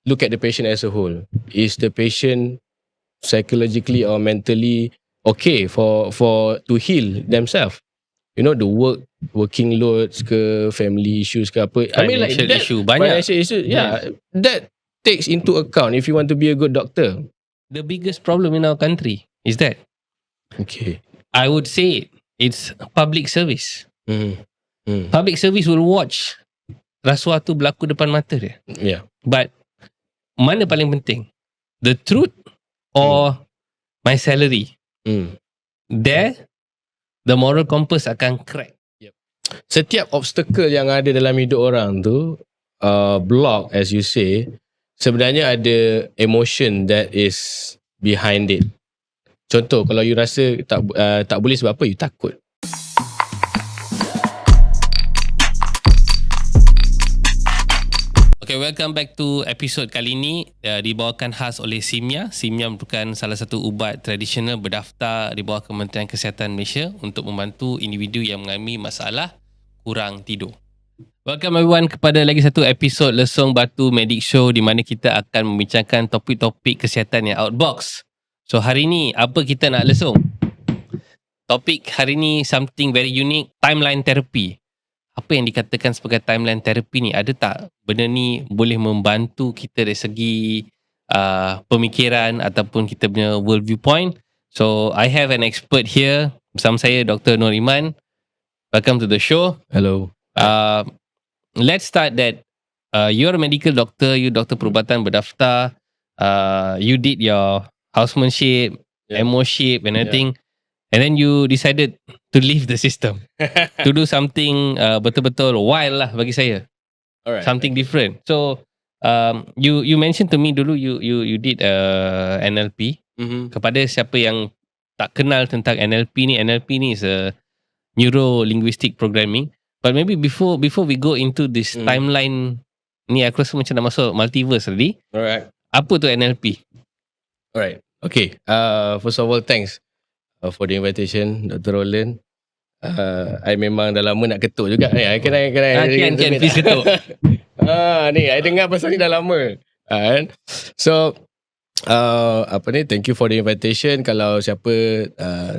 look at the patient as a whole. Is the patient psychologically or mentally okay for to heal themselves? You know, the working loads ke, family issues ke apa. Financial issue banyak. Financial issue, that takes into account if you want to be a good doctor. The biggest problem in our country is that. Okay. I would say it's public service. Public service will watch rasuah tu berlaku depan mata dia. Yeah. But mana paling penting? The truth or my salary? There, the moral compass akan crack. Yep. Setiap obstacle yang ada dalam hidup orang tu, block as you say, sebenarnya ada emotion that is behind it. Contoh, kalau you rasa tak boleh sebab apa, you takut. Okay, welcome back to episod kali ini. Dibawakan khas oleh Simya. Simya merupakan salah satu ubat tradisional berdaftar di bawah Kementerian Kesihatan Malaysia untuk membantu individu yang mengalami masalah kurang tidur. Welcome everyone kepada lagi satu episod Lesung Batu Medic Show di mana kita akan membincangkan topik-topik kesihatan yang outbox. So hari ni apa kita nak lesung? Topik hari ni something very unique, timeline therapy. Apa yang dikatakan sebagai timeline therapy ni? Ada tak benda ni boleh membantu kita dari segi pemikiran ataupun kita punya world viewpoint? So I have an expert here bersama saya, Dr.Nor Iman. Welcome to the show. Hello. Let's start that you're a medical doctor, you doktor perubatan berdaftar, you did your housemanship, MOship and everything, and then you decided to leave the system to do something betul-betul wild lah bagi saya. Alright. Something different. So you mentioned to me dulu you did NLP. Kepada siapa yang tak kenal tentang NLP ni is a neuro linguistic programming. But maybe before we go into this timeline ni, aku rasa macam nak masuk multiverse tadi. Alright. Apa tu NLP? Alright. Okay. First of all, thanks for the invitation, Dr. Roland. I memang dah lama nak ketuk juga. Can please ketuk. Ni, I dengar pasal ni dah lama. So, thank you for the invitation. Kalau siapa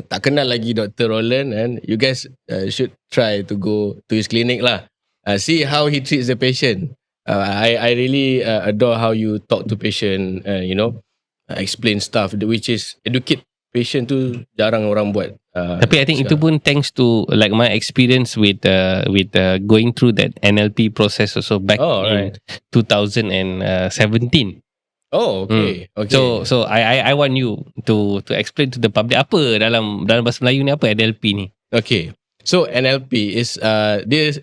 tak kenal lagi Dr. Roland, and you guys should try to go to his clinic lah. See how he treats the patient. I really adore how you talk to patient, explain stuff which is educate patient tu jarang orang buat. Tapi I think itu pun thanks to like my experience with going through that NLP process also back in 2017. Oh, okay. Okay. So I want you to explain to the public apa dalam bahasa Melayu ni apa NLP ni. Okay. So NLP is dia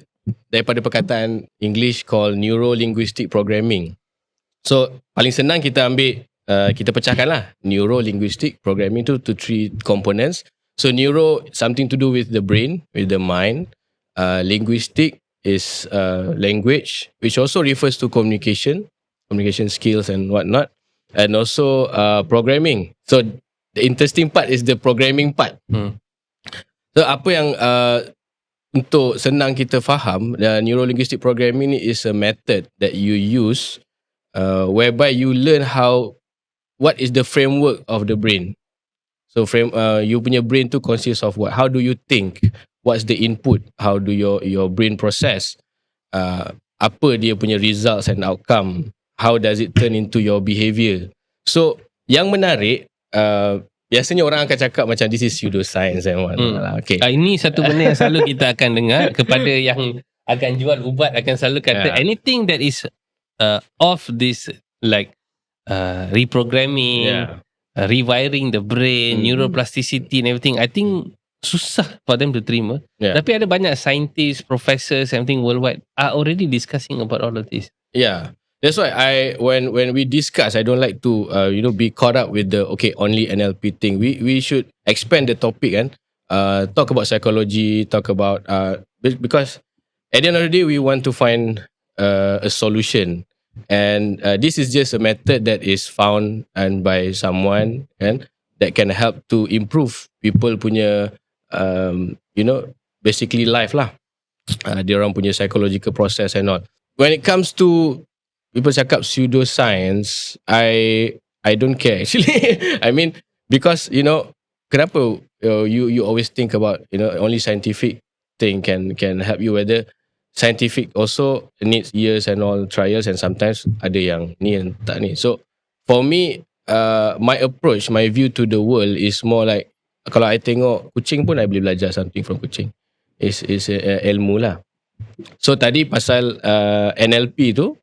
daripada perkataan English called neuro linguistic programming. So paling senang kita ambil kita pecahkan lah neuro linguistic programming to three components. So neuro something to do with the brain, with the mind. Linguistic is language, which also refers to communication skills and whatnot, and also programming. So the interesting part is the programming part. So apa yang untuk senang kita faham, neuro-linguistic programming ni is a method that you use whereby you learn what is the framework of the brain. So you punya brain tu consists of what? How do you think? What's the input? How do your brain process? Apa dia punya results and outcome? How does it turn into your behaviour? So, yang menarik, biasanya orang akan cakap macam this is pseudoscience and whatnot. Okay. Ini satu benda yang selalu kita akan dengar kepada yang akan jual ubat, akan selalu kata anything that is off this like reprogramming, rewiring the brain, neuroplasticity and everything, I think susah for them to terima. Tapi ada banyak scientists, professors, everything worldwide are already discussing about all of this. Yeah. That's why when we discuss, I don't like to be caught up with the only NLP thing. We should expand the topic and talk about psychology, talk about because at the end of the day we want to find a solution, and this is just a method that is found and by someone and that can help to improve people punya basically life lah. Dia orang punya psychological process and all. When it comes to people cakap pseudoscience, I don't care actually. I mean, because kenapa you always think about only scientific thing can help you, whether scientific also needs years and all trials, and sometimes ada yang ni and tak ni. So for me, my approach, my view to the world is more like, kalau I tengok kucing pun I boleh belajar something from kucing. Is ilmu lah. So tadi pasal NLP tu,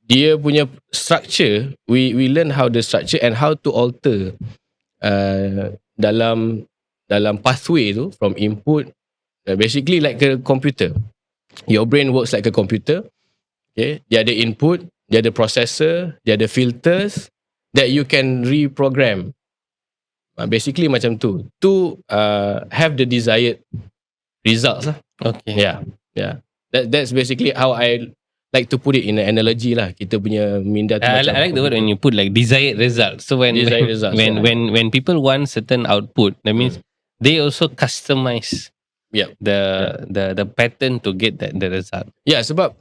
dia punya structure, we learn how the structure and how to alter dalam pathway tu from input, basically like a computer. Your brain works like a computer. Okay, dia ada input, dia ada processor, dia ada filters that you can reprogram. Basically macam tu to have the desired results lah. Okay. Yeah. That's basically how I like to put it in an analogy lah. Kita punya minda tu I macam like the word when you put like desired result. So when when people want certain output, that means they also customize the pattern to get the result. Yeah, sebab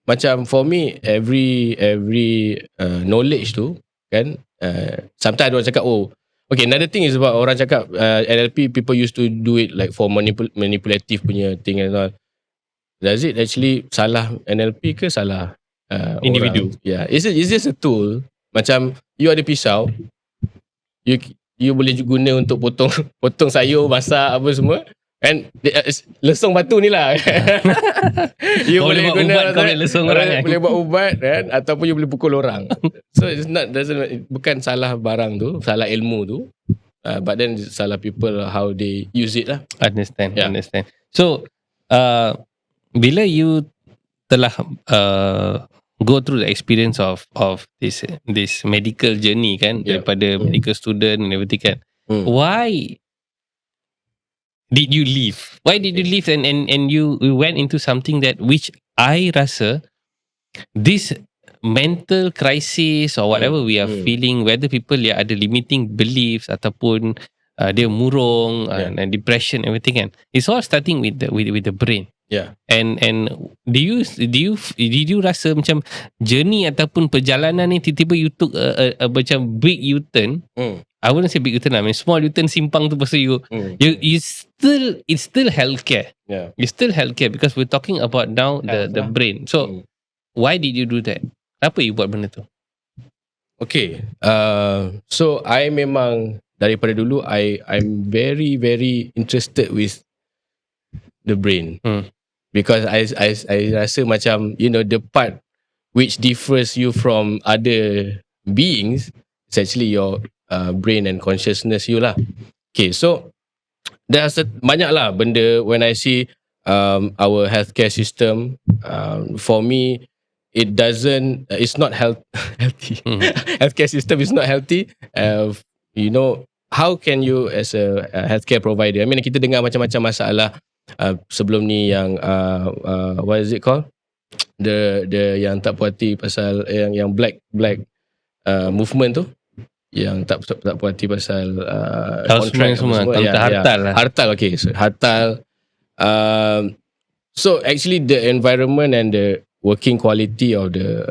macam for me, every knowledge tu kan, sometimes orang cakap, okay, another thing is about orang cakap NLP, people used to do it like for manipulative punya thing and all. Does it actually salah NLP ke salah individu? Orang? Yeah, it's just a tool. Macam you ada pisau, you boleh guna untuk potong sayur, masak apa semua. And lesung batu ni lah. You boleh guna ubat, kau boleh lesung orang kan? Boleh buat ubat kan, ataupun you boleh pukul orang. So it's not, bukan salah barang tu, salah ilmu tu, but then salah people how they use it lah. Understand. So bila you telah go through the experience of this medical journey kan, daripada medical student and everything kan, why did you leave? Why did you leave and you went into something that which I rasa this mental crisis or whatever we are feeling, whether people ada limiting beliefs ataupun dia murung and depression, everything kan, it's all starting with the brain. Yeah. And did you rasa macam journey ataupun perjalanan ni tiba-tiba you took a macam big U-turn? I wouldn't say big U-turn lah, I mean small U-turn simpang tu, pasal you it's still healthcare. Yeah. It's still healthcare because we're talking about now the brain. So why did you do that? Apa you buat benda tu? Okay, so I memang daripada dulu I'm very very interested with the brain. Because I rasa macam the part which differs you from other beings is actually your brain and consciousness you lah. Okay, so there's banyak lah benda when I see our healthcare system. For me, it's not healthy. Healthcare system is not healthy. How can you as a healthcare provider, I mean, kita dengar macam-macam masalah sebelum ni yang what is it called, the yang tak puas hati pasal yang black movement tu, yang tak puas hati pasal contract semua. Hartal lah. Hartal, okay, so hartal. So actually the environment and the working quality of the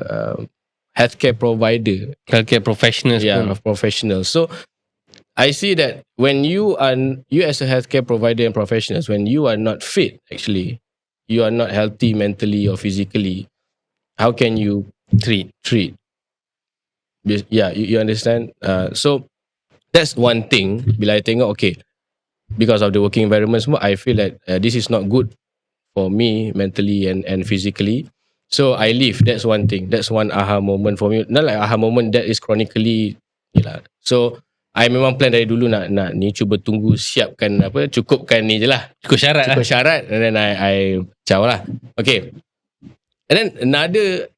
healthcare provider, healthcare professionals, professionals. So I see that when you as a healthcare provider and professionals, when you are not fit, actually, you are not healthy mentally or physically, how can you treat? Yeah, you understand? So that's one thing. Bila I tengok, okay, because of the working environment semua, I feel that this is not good for me mentally and physically. So I leave. That's one thing. That's one aha moment for me. Not like aha moment that is chronically. So I memang plan dari dulu nak ni, cuba tunggu siapkan cukupkan ni je lah. Cukup syarat and then I caw lah. Okay. And then another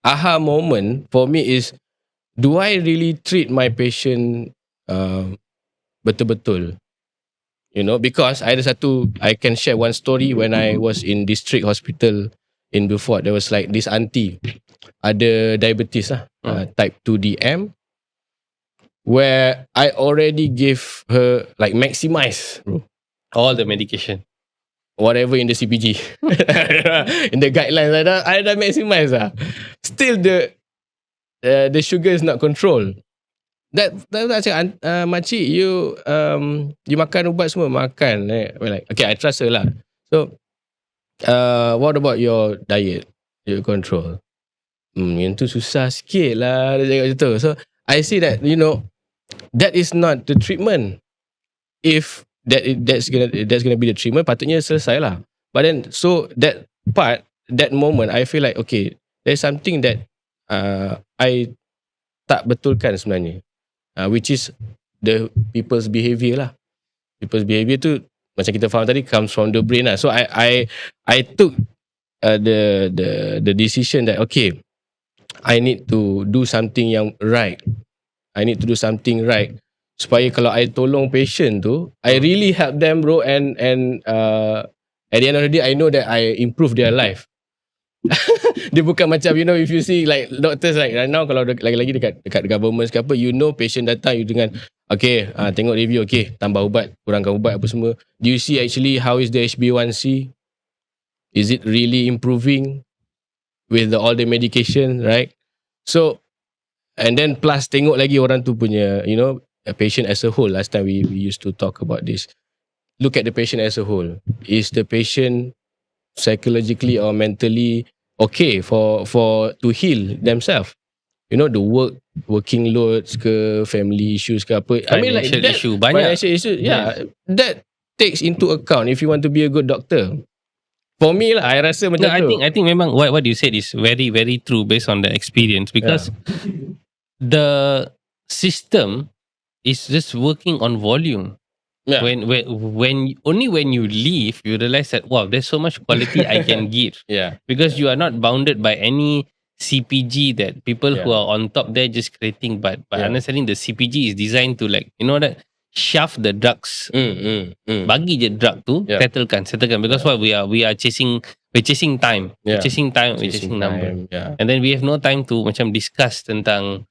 aha moment for me is, do I really treat my patient betul-betul? Because I can share one story when I was in district hospital in Beaufort. There was like this auntie, ada diabetes lah, type 2 DM, where I already gave her like maximize, bro, all the medication. whatever in the CPG. In the guidelines, I dah maximize lah. Still the sugar is not controlled. That cakap, makcik, you makan ubat semua? Makan. Like, okay, I trust her lah. So, what about your diet? You control. Yang tu susah sikit lah, dia cakap macam tu. So, I see that, that is not the treatment. If that's gonna be the treatment, patutnya selesai lah. But then, so that part, that moment, I feel like, okay, there's something that I tak betulkan sebenarnya. Which is the people's behaviour lah. People's behaviour tu, macam kita faham tadi, comes from the brain lah. So I took the decision that, okay, I need to do something yang right. I need to do something right. Supaya kalau I tolong patient tu, I really help them, bro, and at the end of the day, I know that I improve their life. Dia bukan macam, if you see like doctors like right now, kalau lagi-lagi dekat government ke apa, patient datang, you dengan, okay, tengok review, okay, tambah ubat, kurangkan ubat apa semua. Do you see actually how is the HbA1c? Is it really improving with all the medication, right? So, and then plus tengok lagi orang tu punya, a patient as a whole. Last time we used to talk about this. Look at the patient as a whole. Is the patient psychologically or mentally okay for to heal themselves? The working loads ke, family issues ke apa. Financial issue banyak. Financial issue, yeah. That takes into account if you want to be a good doctor. For me lah, I rasa macam tu. I think memang what you said is very, very true based on the experience, because the system is just working on volume. Yeah. When you leave, you realize that, wow, there's so much quality I can give. Yeah. Because you are not bounded by any CPG that people who are on top there just creating, but understanding the CPG is designed to, like, that shove the drugs. Bagi je drug tu, settlekan. Because what we are chasing time. We're chasing number. Yeah. And then we have no time to macam discuss tentang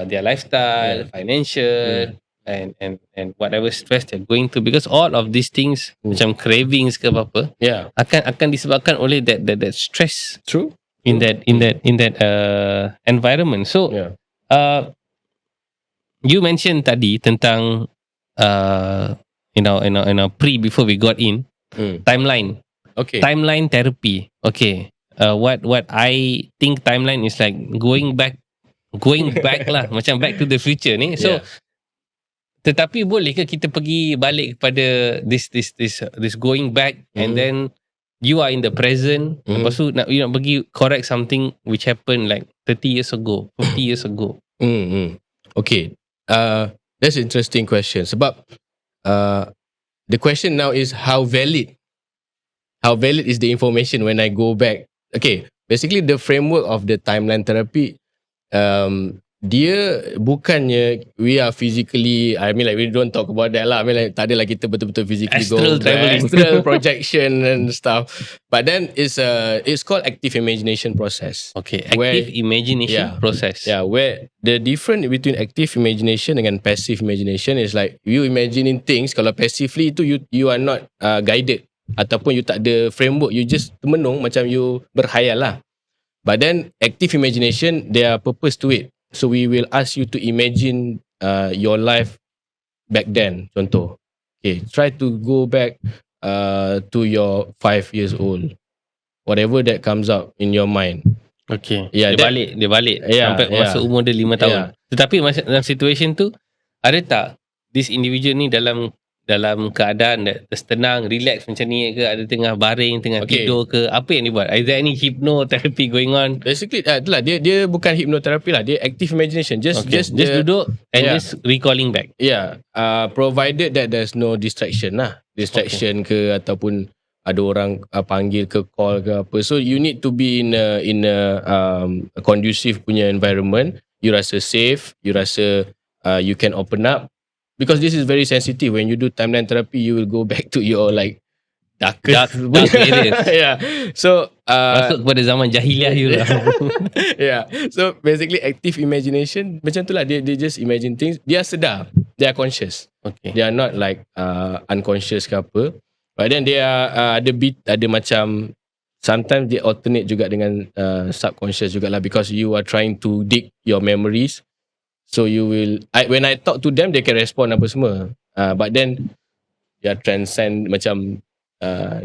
their lifestyle, financial, and whatever stress they're going through, because all of these things macam cravings ke apa akan disebabkan oleh that stress. True. In that environment. So you mentioned tadi tentang before we got in, timeline. Okay. Timeline therapy. Okay. What I think timeline is like going back lah, macam back to the future ni. So tetapi boleh ke kita pergi balik kepada this going back, and then you are in the present, lepas tu nak pergi correct something which happened like 30 years ago, 50 years ago. Okay. That's an interesting question. Sebab the question now is how valid is the information when I go back. Okay, basically the framework of the timeline therapy, dia bukannya we are physically, we don't talk about that lah. Tak adalah kita betul-betul physically astral go traveling, astral projection and stuff. But then it's called active imagination process. Okay, active imagination process. Yeah, where the difference between active imagination dengan passive imagination is like you imagining things. Kalau passively itu you are not guided, ataupun you tak ada framework, you just termenung macam you berhayal lah. But then active imagination, there are purpose to it. So we will ask you to imagine your life back then. Contoh, okay, try to go back to your 5 years old. Whatever that comes up in your mind. Okay, dia balik sampai masuk umur dia 5 tahun. Tetapi dalam situation tu, ada tak this individual ni dalam keadaan tenang, relax macam ni ke, ada tengah baring, tengah tidur ke, apa yang dia buat? Is there any hypnotherapy going on? Basically itulah, dia bukan hypnotherapy lah, dia active imagination, just duduk and just recalling back. Provided that there's no distraction ke, ataupun ada orang panggil ke, call ke apa. So you need to be in a conducive punya environment. You rasa safe, you rasa you can open up. Because this is very sensitive. When you do timeline therapy, you will go back to your like dark areas. So masuk kepada zaman jahiliah you lah. So basically active imagination macam tu lah. They just imagine things. They are sedar. They are conscious. Okay. They are not like unconscious ke apa. But then dia ada macam sometimes they alternate juga dengan subconscious jugalah, because you are trying to dig your memories. So you will, when I talk to them, they can respond apa semua. But then dia transcend macam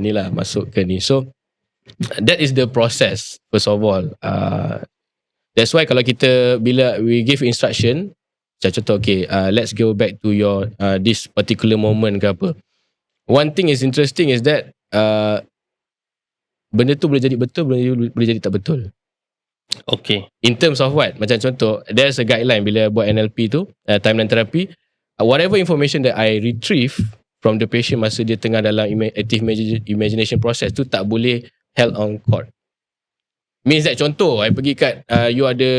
ni lah, masuk ke ni. So that is the process first of all. That's why kalau kita, bila we give instruction, macam contoh, okay, let's go back to your this particular moment ke apa. One thing is interesting is that benda tu boleh jadi betul, boleh jadi tak betul. Okay. In terms of what? Macam contoh, there's a guideline bila buat NLP tu, timeline therapy, whatever information that I retrieve from the patient masa dia tengah dalam active imagination process tu tak boleh held on court. Means that contoh, I pergi kat, you ada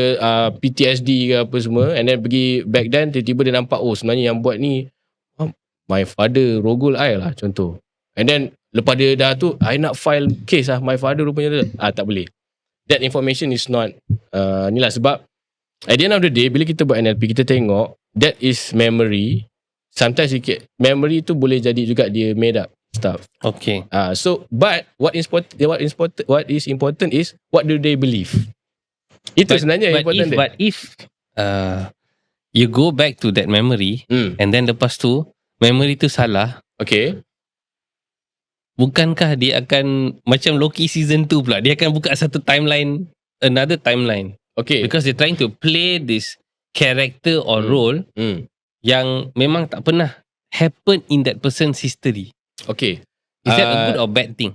PTSD ke apa semua, and then pergi back then, tiba-tiba dia nampak, oh sebenarnya yang buat ni, my father rogol I lah, contoh. And then, lepas dia dah tu, I nak file case lah, my father rupanya tak boleh. That information is not, ni lah sebab, at the end of the day, bila kita buat NLP, kita tengok, that is memory. Sometimes memory tu boleh jadi juga dia made up stuff. Okay. So, but what is important is what do they believe? Itu sebenarnya important. But if you go back to that memory, and then lepas tu memory tu salah, okay, bukankah dia akan macam Loki season 2 pula, dia akan buka satu timeline, another timeline. Okay, Because they're trying to play this character or role yang memang tak pernah happen in that person's history. Okay, Is that a good or bad thing?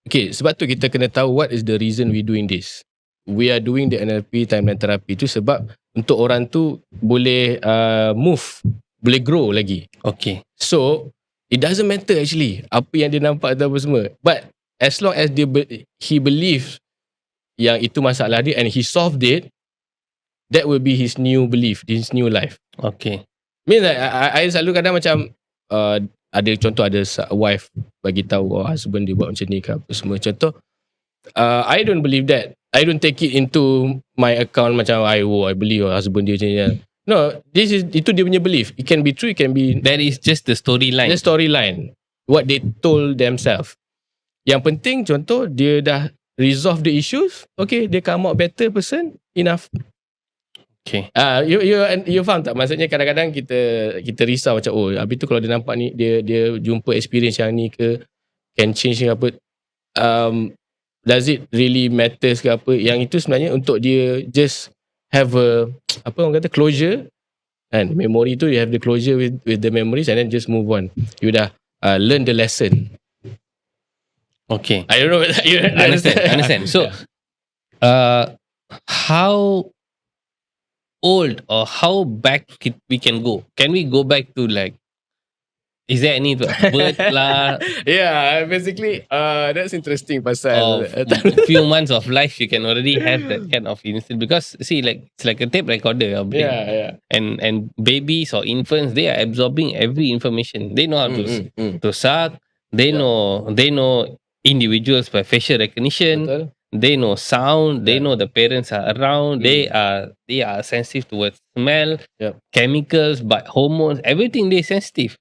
Okay, sebab tu kita kena tahu what is the reason we doing this. We are doing the NLP timeline therapy tu sebab untuk orang tu boleh move, boleh grow lagi. Okay. So it doesn't matter actually apa yang dia nampak atau apa semua, but as long as he believes yang itu masalah dia and he solved it, that will be his new belief, his new life. Okay. Means like, I selalu kadang macam ada contoh, ada wife bagi tahu husband dia buat macam ni ke apa semua, contoh, I don't believe that. I don't take it into my account macam I believe husband dia macam ni. No, itu dia punya belief. It can be true, it can be, That is just the storyline. the storyline, what they told themselves. Yang penting contoh, dia dah resolve the issues, okay, dia come out better person, enough. Okay. You faham tak? Maksudnya kadang-kadang kita risau macam, habis tu kalau dia nampak ni, dia jumpa experience yang ni ke, can change ke apa, does it really matters ke apa? Yang itu sebenarnya untuk dia just have a, apa orang kata, closure, and memory tu, you have the closure with the memories, and then just move on. You dah learn the lesson. Okay. I don't know whether you Understand. So, how old or how back we can go? Can we go back to like, is there any birth lah, Yeah, basically, that's interesting pasal or few months of life you can already have that kind of instinct? Because see, like it's like a tape recorder, yeah. and babies or infants, they are absorbing every information. They know how to suck. They know individuals by facial recognition. Betul. They know sound. They know the parents are around. They are sensitive towards smell, chemicals, but hormones, everything they sensitive.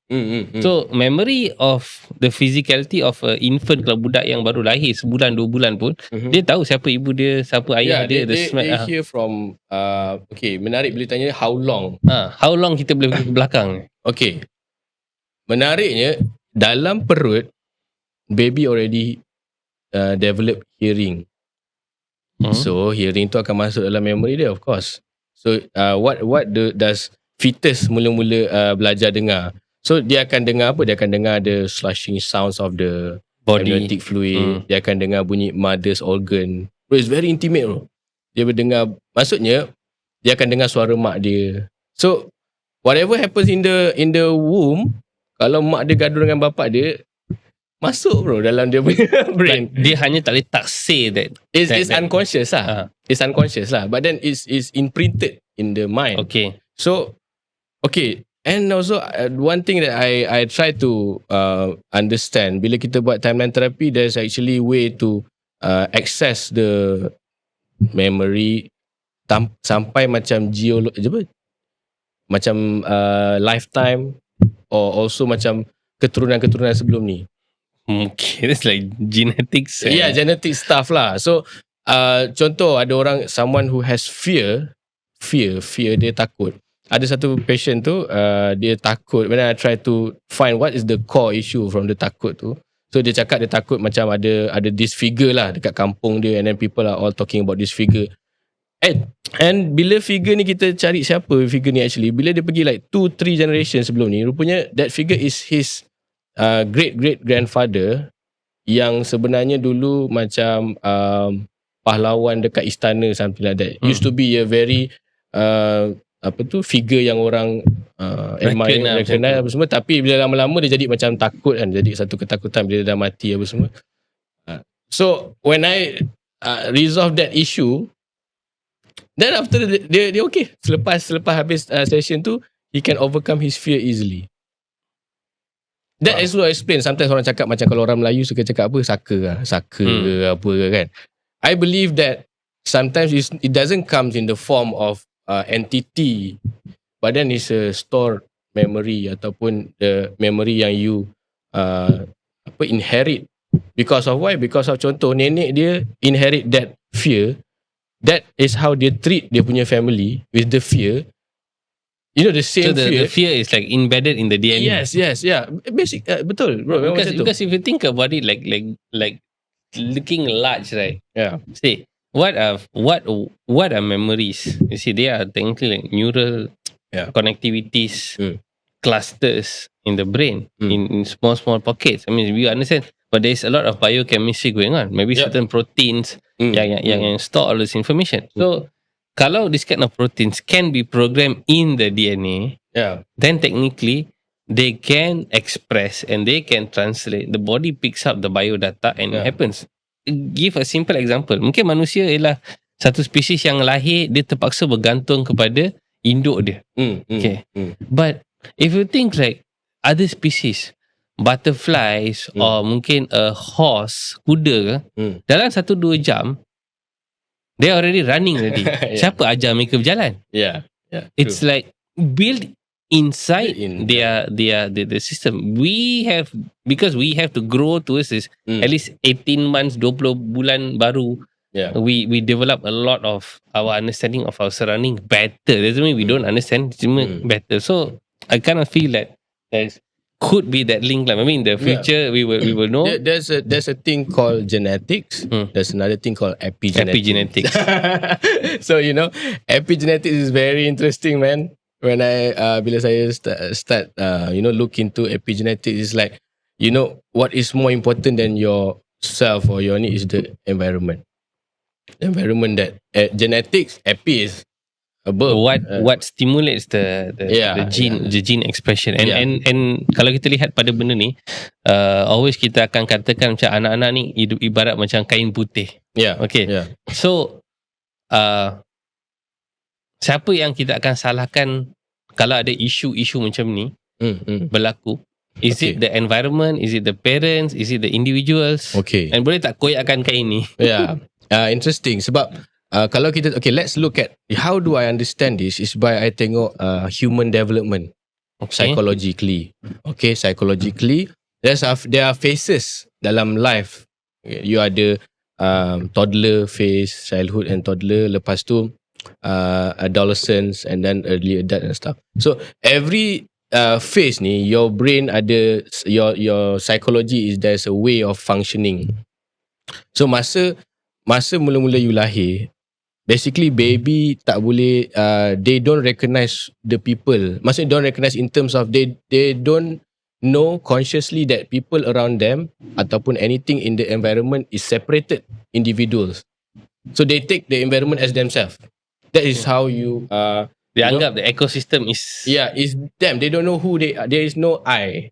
So memory of the physicality of a infant, kalau budak yang baru lahir sebulan 2 bulan pun, dia tahu siapa ibu dia, siapa ayah dia. They hear from, okay, menarik bila tanya how long. How long kita boleh pergi ke belakang? Okay, menariknya, dalam perut, baby already develop hearing. So hearing tu akan masuk dalam memory dia, of course. So what does fetus mula-mula belajar dengar? So dia akan dengar apa? Dia akan dengar the slushing sounds of the Body, amniotic fluid. Dia akan dengar bunyi mother's organ. Bro, it's very intimate bro. Dia berdengar, maksudnya dia akan dengar suara mak dia. So whatever happens in the womb, kalau mak dia gaduh dengan bapak dia, masuk bro dalam dia punya brain. Dia hanya tak boleh tak say that. It's unconscious lah. It's unconscious lah. But then it's imprinted in the mind. Okay. So, okay. And also one thing that I try to understand, bila kita buat timeline therapy, there's actually way to access the memory sampai macam macam lifetime, or also macam keturunan-keturunan sebelum ni. Mungkin it's like genetics. Yeah, genetic stuff lah. So contoh ada orang, someone who has fear dia takut. Ada satu patient tu dia takut. When I try to find what is the core issue from the takut tu, so dia cakap dia takut macam ada this figure lah dekat kampung dia, and then people are all talking about this figure. And bila figure ni kita cari siapa figure ni actually, bila dia pergi like 2-3 generation sebelum ni, rupanya that figure is his great-great-grandfather yang sebenarnya dulu macam pahlawan dekat istana, something like that. Used to be a very figure yang orang admire, recognize apa semua, tapi bila lama-lama dia jadi macam takut kan, jadi satu ketakutan bila dia dah mati apa semua. So when I resolve that issue, then after dia okay. Selepas habis session tu, he can overcome his fear easily. That is what I explain. Sometimes orang cakap macam kalau orang Melayu suka cakap apa, saka apa kan. I believe that sometimes it doesn't come in the form of entity, but then it's a stored memory ataupun the memory yang you inherit. Because of why? Because of contoh nenek dia inherit that fear. That is how they treat dia punya family with the fear. You know, the same fear. So the fear is like embedded in the DNA. Yes, yeah. Basic, betul bro. Because if you think about it, like looking large, right? Yeah. See, what are memories? You see, they are technically like neural connectivities, clusters in the brain, in small pockets. I mean, we understand, but there's a lot of biochemistry going on. Maybe certain proteins yang store all this information. So kalau this kind of proteins can be programmed in the DNA, then technically they can express and they can translate. The body picks up the biodata and it happens. Give a simple example. Mungkin manusia ialah satu spesies yang lahir dia terpaksa bergantung kepada induk dia. Okay. But if you think like other species, butterflies or mungkin a horse, kuda ke, dalam 1-2 jam they already running already. Siapa ajar mereka berjalan? Yeah. It's like built inside the system. Because we have to grow towards this at least 18 months, 20 bulan baru. Yeah. We develop a lot of our understanding of our surrounding better. Doesn't mean we don't understand, cuma better. So I kind of feel that there's could be that link. Like, I mean, in the future we will know. There's a thing called genetics. There's another thing called epigenetics. So you know, epigenetics is very interesting, man. When bila saya start look into epigenetics, it's like, you know, what is more important than yourself or your need is the environment. The environment that genetics, epi is above. What stimulates the gene expression and kalau kita lihat pada benda ni, always kita akan katakan macam anak-anak ni hidup ibarat macam kain putih. So siapa yang kita akan salahkan kalau ada isu-isu macam ni berlaku? Is it the environment? Is it the parents? Is it the individuals? And boleh tak koyakkan kain ni? Interesting. Sebab kalau kita, let's look at how do I understand this is by I tengok human development psychologically. Psychologically there are phases dalam life. You ada toddler phase, childhood and toddler, lepas tu adolescence and then early adult and stuff. So every phase ni, your brain ada, your psychology is, there's a way of functioning. So masa mula-mula you lahir, basically baby tak boleh, they don't recognize the people. Maksudnya don't recognize in terms of they don't know consciously that people around them ataupun anything in the environment is separated individuals. So they take the environment as themselves. That is how you they anggap the ecosystem is is them. They don't know who they are. There is no I.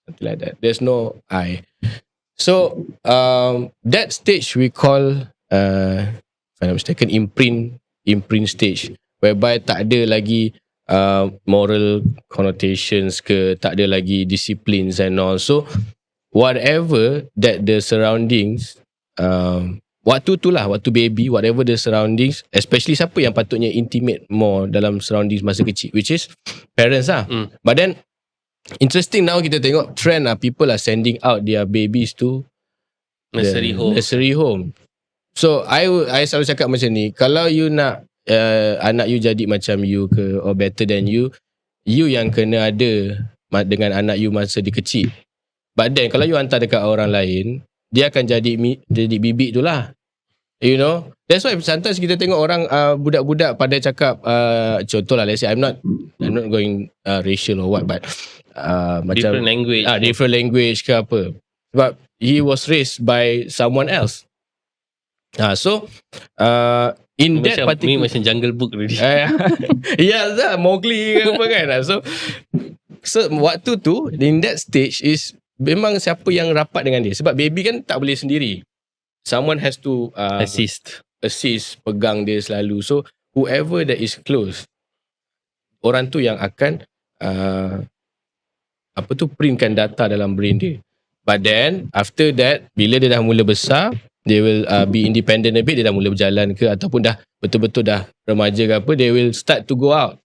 Something like that. There's no I. So that stage we call if I'm not mistaken, imprint stage, whereby tak ada lagi moral connotations ke, tak ada lagi disciplines and all. So whatever that the surroundings, waktu baby, whatever the surroundings, especially siapa yang patutnya intimate more dalam surroundings masa kecil, which is parents lah. But then interesting now kita tengok trend lah, people are sending out their babies to nursery home. So I selalu cakap macam ni, kalau you nak anak you jadi macam you ke, or better than you yang kena ada dengan anak you masa dia kecil. But then kalau you hantar dekat orang lain, dia akan jadi bibik tu lah. You know, that's why sometimes kita tengok orang budak-budak pada cakap contohlah, let's say I'm not going racial or what, but different macam language, different language ke apa, sebab he was raised by someone else. So in that particular, macam Jungle Book tadi. Ya, Mowgli ke apa kan. So waktu tu in that stage is memang siapa yang rapat dengan dia, sebab baby kan tak boleh sendiri. Someone has to assist, pegang dia selalu. So whoever that is close, orang tu yang akan printkan data dalam brain dia. But then after that, bila dia dah mula besar, they will be independent a bit, dia dah mula berjalan ke, ataupun dah betul-betul dah remaja ke apa, they will start to go out.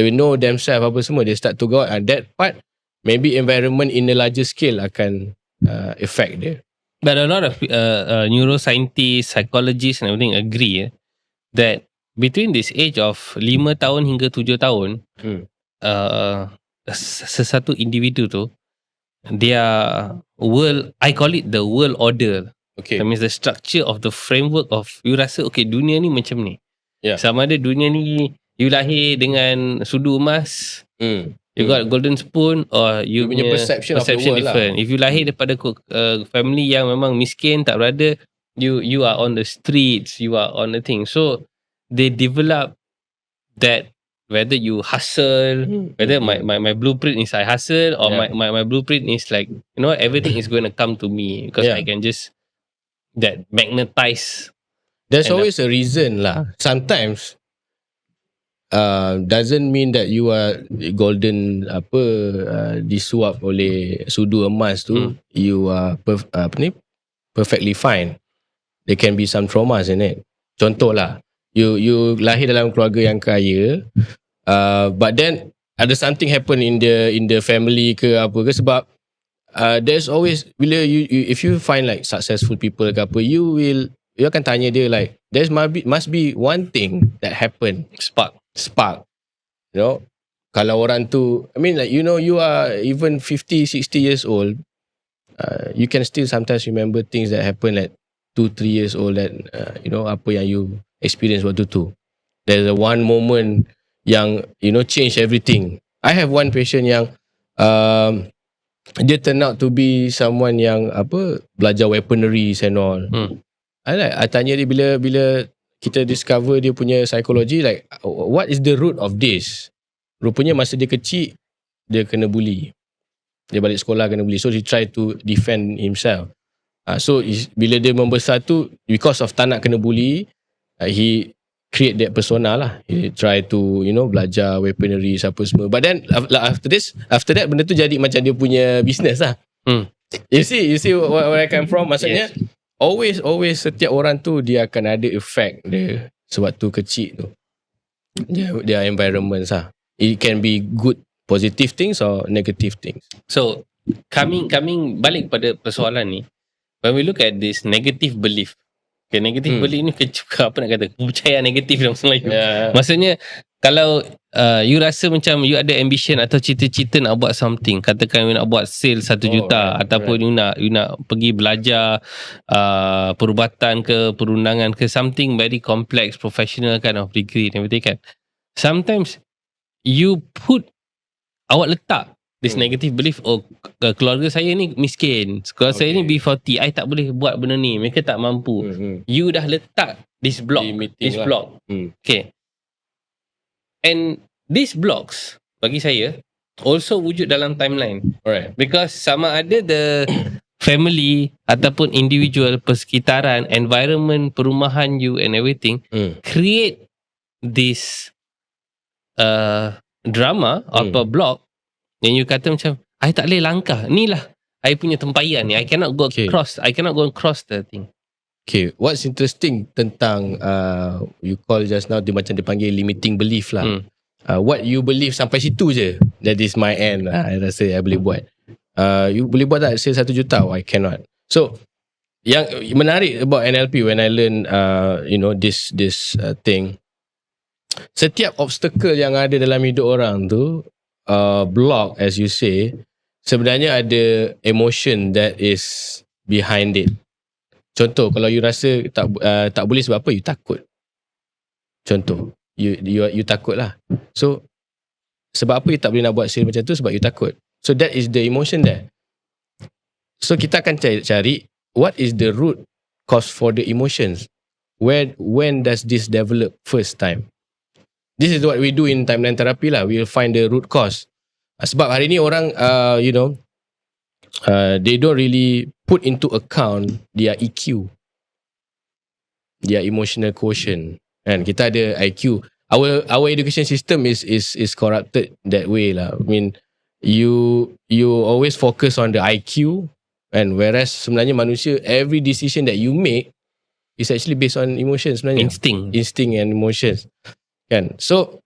They will know themselves apa semua, they start to go out, and that part maybe environment in a larger scale akan affect dia. But a lot of neuroscientists, psychologists and everything agree that between this age of 5 tahun hingga 7 tahun, sesuatu individu tu, their world, I call it the world order. Okay. That means the structure of the framework of, you rasa okay, dunia ni macam ni. Yeah. Sama ada dunia ni you lahir dengan sudu emas, you got golden spoon, or you punya perception of the world different lah. If you lahir daripada family yang memang miskin, tak berada, you are on the streets, you are on the thing. So they develop that, whether you hustle, whether my blueprint is I hustle, or my blueprint is like, you know, everything is going to come to me because I can just that magnetize. There's always a reason lah. Sometimes doesn't mean that you are golden disuap oleh sudu emas tu, you are perfectly fine. There can be some traumas in it. Contoh lah, you lahir dalam keluarga yang kaya, but then ada something happen in the family ke apa ke, sebab there's always, bila you if you find like successful people ke apa, you akan tanya dia like, there must be one thing that happen, spark, you know. Kalau orang tu, I mean like, you know, you are even 50, 60 years old, you can still sometimes remember things that happen at 2-3 years old, that you know, apa yang you experience waktu tu. There's a one moment yang, you know, change everything. I have one patient yang dia turn out to be someone yang belajar weaponaries and all. I tanya dia, bila kita discover dia punya psikologi, like what is the root of this? Rupanya masa dia kecil, dia kena bully. Dia balik sekolah kena bully. So he try to defend himself. So bila dia membesar tu, because of tak nak kena bully, he create that persona lah. He try to, you know, belajar weaponaries apa semua. But then after that benda tu jadi macam dia punya business lah. You see where I come from? Maksudnya, yes, always setiap orang tu dia akan ada effect dia sewaktu kecil tu. Dia environment lah. It can be good, positive things or negative things. So coming balik pada persoalan ni, when we look at this negative belief, okay, negative belief ni apa nak kata, kepercayaan negatif dalam bahasa Melayu. Maksudnya, kalau you rasa macam you ada ambition atau cita-cita nak buat something, katakan you nak buat sale 1 juta, ataupun you nak pergi belajar perubatan ke, perundangan ke, something very complex, professional kind of degree and everything kan. Sometimes you awak letak this negative belief, keluarga saya ni miskin, keluarga saya ni B40, I tak boleh buat benda ni, mereka tak mampu. You dah letak this block, okay. And these blocks bagi saya also wujud dalam timeline. Alright. Because sama ada the family ataupun individual, persekitaran, environment, perumahan you and everything create this drama atau block yang you kata macam, I tak boleh langkah, ni lah I punya tempayan ni, I cannot go across, I cannot go across the thing. Okay, what's interesting tentang you call just now, dia macam dia panggil limiting belief lah. What you believe sampai situ je. That is my end. I rasa I boleh buat. You boleh buat tak sale 1 juta? I cannot. So yang menarik about NLP when I learn this thing, setiap obstacle yang ada dalam hidup orang tu, block as you say, sebenarnya ada emotion that is behind it. Contoh, kalau you rasa tak boleh sebab apa, you takut. Contoh, you takut lah. So sebab apa you tak boleh nak buat sale macam tu? Sebab you takut. So that is the emotion there. So kita akan cari what is the root cause for the emotions. When does this develop first time? This is what we do in timeline therapy lah. We will find the root cause. Sebab hari ni orang they don't really put into account their EQ, their emotional quotient. Kan kita ada IQ. Our education system is corrupted that way lah. I mean, you always focus on the IQ, and whereas sebenarnya manusia, every decision that you make is actually based on emotions sebenarnya. Instinct and emotions. Kan? So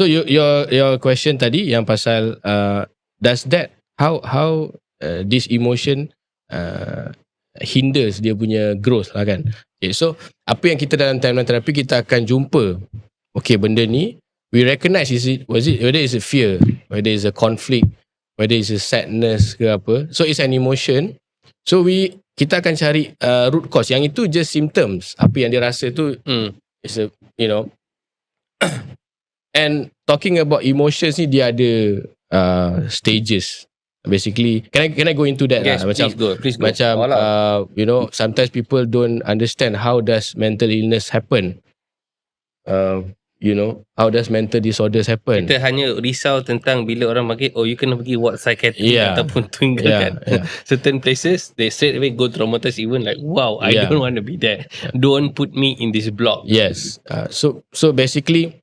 your question tadi yang pasal does that how this emotion hinders dia punya growth lah kan. Okay, so apa yang kita dalam timeline terapi kita akan jumpa, okay, benda ni we recognize whether it's a fear, whether it's a conflict, whether it's a sadness ke apa. So it's an emotion. So kita akan cari root cause. Yang itu just symptoms. Apa yang dia rasa tu is a and talking about emotions ni, dia ada stages. Basically, can I go into that? Yes, lah? please go. Macam sometimes people don't understand how does mental illness happen. How does mental disorders happen? Kita hanya risau tentang bila orang panggil, you kena pergi ward psychiatry ataupun tinggalkan certain places, they straight away go traumatized, even like, wow, I don't want to be there. Don't put me in this block. Yes. So basically,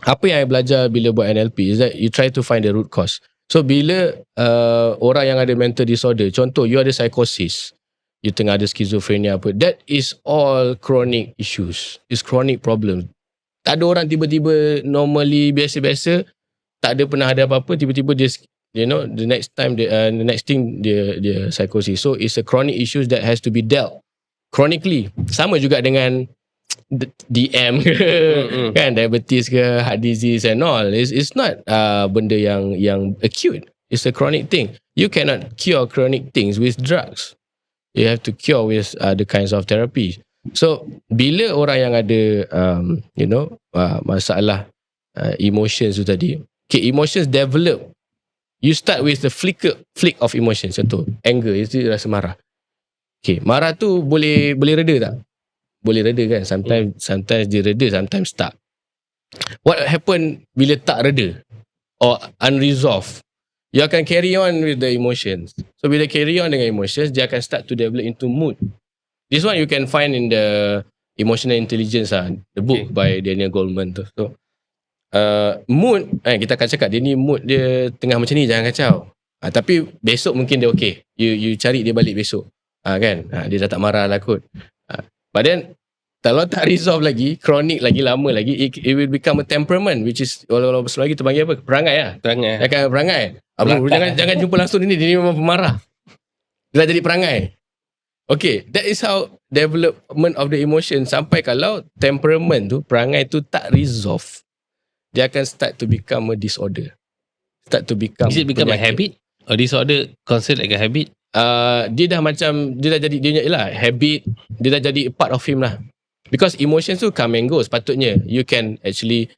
apa yang I belajar bila buat NLP is that you try to find the root cause. So bila orang yang ada mental disorder, contoh you ada psychosis, you tengah ada schizophrenia apa, that is all chronic issues. It's chronic problem. Tak ada orang tiba-tiba normally biasa-biasa, tak ada pernah ada apa-apa, tiba-tiba dia, the next thing dia psychosis. So it's a chronic issues that has to be dealt chronically. Sama juga dengan DM ke, kan, diabetes ke, heart disease and all. It's not benda yang acute. It's a chronic thing. You cannot cure chronic things with drugs. You have to cure with the kinds of therapy. So bila orang yang ada masalah emotions tu tadi, okay, emotions develop. You start with the flick of emotions. Contoh anger, itu rasa marah. Okay, marah tu boleh reda tak? Boleh reda kan? Sometimes dia reda, sometimes tak. What happen bila tak reda or unresolved? You akan carry on with the emotions. So bila carry on dengan emotions, dia akan start to develop into mood. This one you can find in the Emotional Intelligence the book by Daniel Goleman tu. So mood, kita akan cakap dia ni mood dia tengah macam ni, jangan kacau. Tapi besok mungkin dia okay. You cari dia balik besok. Kan? Dia dah tak marah lah kot. But then kalau tak resolve lagi, chronic lagi, lama lagi, it will become a temperament, which is kalau lagi kita panggil apa? Perangai lah. Perangai. Jangan jumpa langsung dia ni memang pemarah. Dia dah jadi perangai. Okay, that is how development of the emotion. Sampai kalau temperament tu, perangai tu tak resolve, dia akan start to become a disorder. Is it become a habit? Or disorder considered like a habit? Dia dah jadi habit. Dia dah jadi part of him lah. Because emotions tu come and go. Sepatutnya you can actually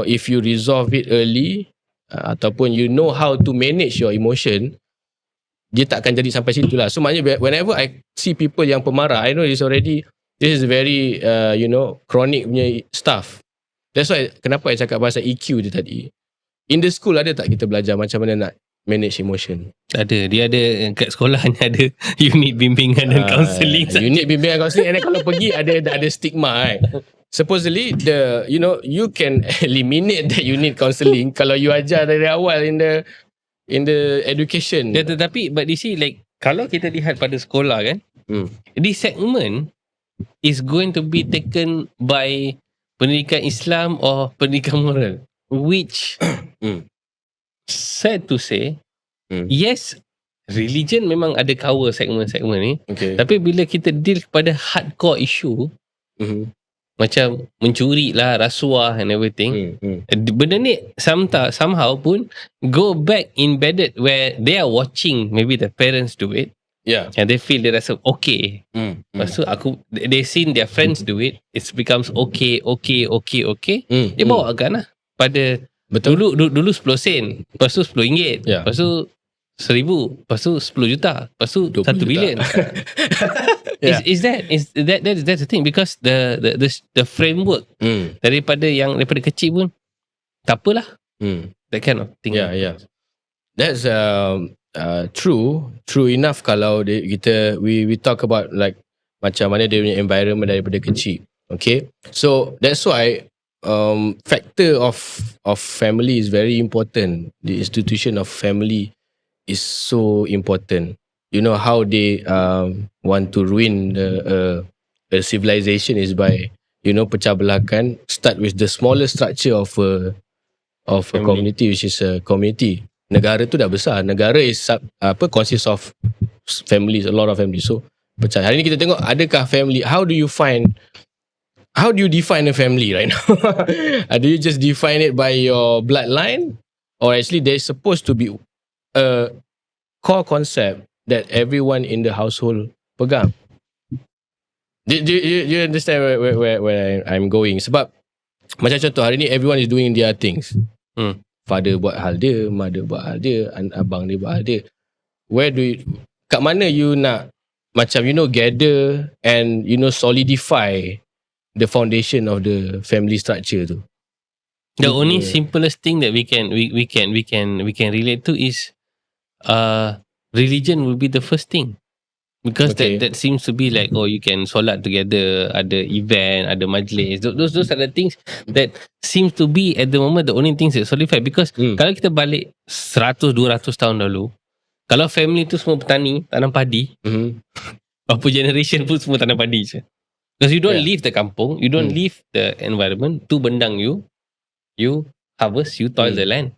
if you resolve it early, ataupun you know how to manage your emotion, dia tak akan jadi sampai situ lah. So maknanya whenever I see people yang pemarah, I know this is very chronic punya stuff. That's why kenapa I cakap pasal EQ dia tadi. In the school ada tak kita belajar macam mana nak manage emotion? Ada. Dia ada kat sekolahnya ada unit bimbingan dan counselling. Unit bimbingan counselling, and kalau pergi ada stigma Supposedly you can eliminate the unit counselling kalau you ajar dari awal in the education. Tetapi but you see, like kalau kita lihat pada sekolah kan, this segment is going to be taken by pendidikan Islam or pendidikan moral, which sad to say, yes, religion memang ada cover segmen-segmen ni, tapi bila kita deal kepada hardcore issue, macam mencuri lah, rasuah and everything, benda ni somehow pun go back embedded where they are watching maybe the parents do it, and they feel dia rasa okay. Lepas tu they seen their friends do it, it becomes okay. Dia bawakan lah pada dulu 10 sen, lepas tu RM10, lepas tu 1,000, lepas tu 10 juta, lepas tu 1 bilion. That's the thing, because the framework daripada kecil pun tak apalah, that kind of thing. That's true enough. Kalau we talk about like macam mana dia punya environment daripada kecil. Okay, so that's why factor of family is very important. The institution of family is so important. You know how they want to ruin a civilization is by, pecah belahkan. Start with the smaller structure of a community, which is a community. Negara tu dah besar. Negara is consists of families, a lot of families. So pecah. Hari ni kita tengok, adakah family? How do you define a family right now? Do you just define it by your bloodline, or actually there's supposed to be a core concept that everyone in the household pegang? Do you understand where I'm going? Sebab macam contoh, hari ni everyone is doing their things. Father buat hal dia, mother buat hal dia, abang dia buat hal dia. Kat mana you nak macam gather and solidify the foundation of the family structure tu? The only simplest thing that we can relate to is religion will be the first thing, because that seems to be like, you can solat together, ada event, ada majlis, those are the things that seems to be at the moment the only things that solidify. Because kalau kita balik 100-200 tahun dahulu, kalau family tu semua petani, tanam padi, apa generation pun semua tanam padi je. Because you don't leave the kampung, you don't leave the environment, tu bendang you harvest, you toil the land.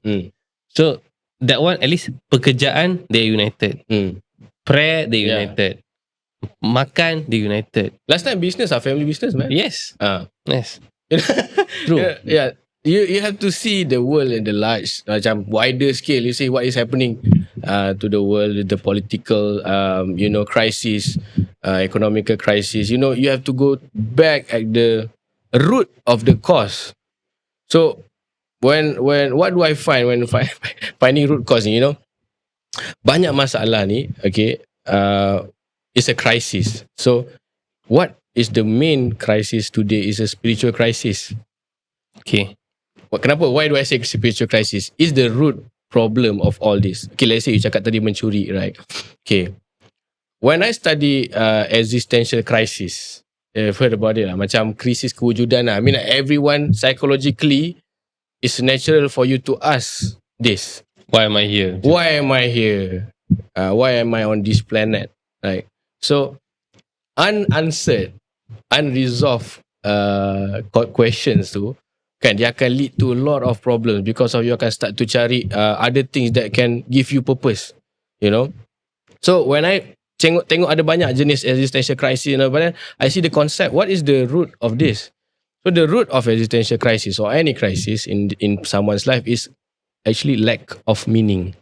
So that one, at least pekerjaan, they're united. Prayer, they're united. Makan, they're united. Last time business family business, man. Yes. Yes. True. Yeah. You have to see the world in the large, macam wider scale. You see what is happening to the world, the political, crisis, economical crisis. You have to go back at the root of the cause. So when what do I find when finding root cause? Banyak masalah ni, it's a crisis. So what is the main crisis today is a spiritual crisis. Okay. Kenapa? Why do I say spiritual crisis? Is the root problem of all this. Okay, let's say you cakap tadi mencuri, right? Okay. When I study existential crisis, I've heard about it lah, macam krisis kewujudan lah. I mean, everyone psychologically, it's natural for you to ask this. Why am I here? Why am I here? Why am I on this planet? Right? So, unanswered, unresolved questions tu, kan, dia akan lead to a lot of problems, because of you akan start to cari other things that can give you purpose. So when I tengok ada banyak jenis existential crisis, but then I see the concept, what is the root of this? So the root of existential crisis or any crisis in someone's life is actually lack of meaning.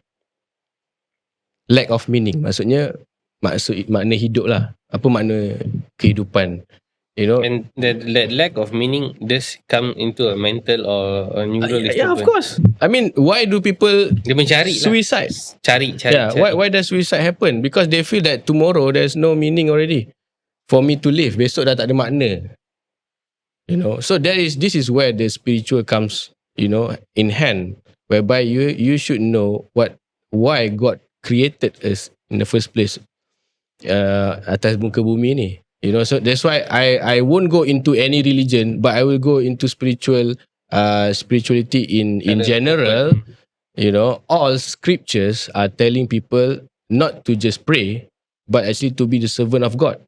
Lack of meaning maksudnya makna hidup lah. Apa makna kehidupan? And that lack of meaning does come into a mental or a neural disturbance. Yeah, of course. I mean, why do people dia mencari suicide? Cari. Why does suicide happen? Because they feel that tomorrow there's no meaning already for me to live. Besok dah tak ada makna. So this is where the spiritual comes, in hand, whereby you should know why God created us in the first place atas muka bumi ni. So that's why I won't go into any religion, but I will go into spirituality in general. All scriptures are telling people not to just pray, but actually to be the servant of God.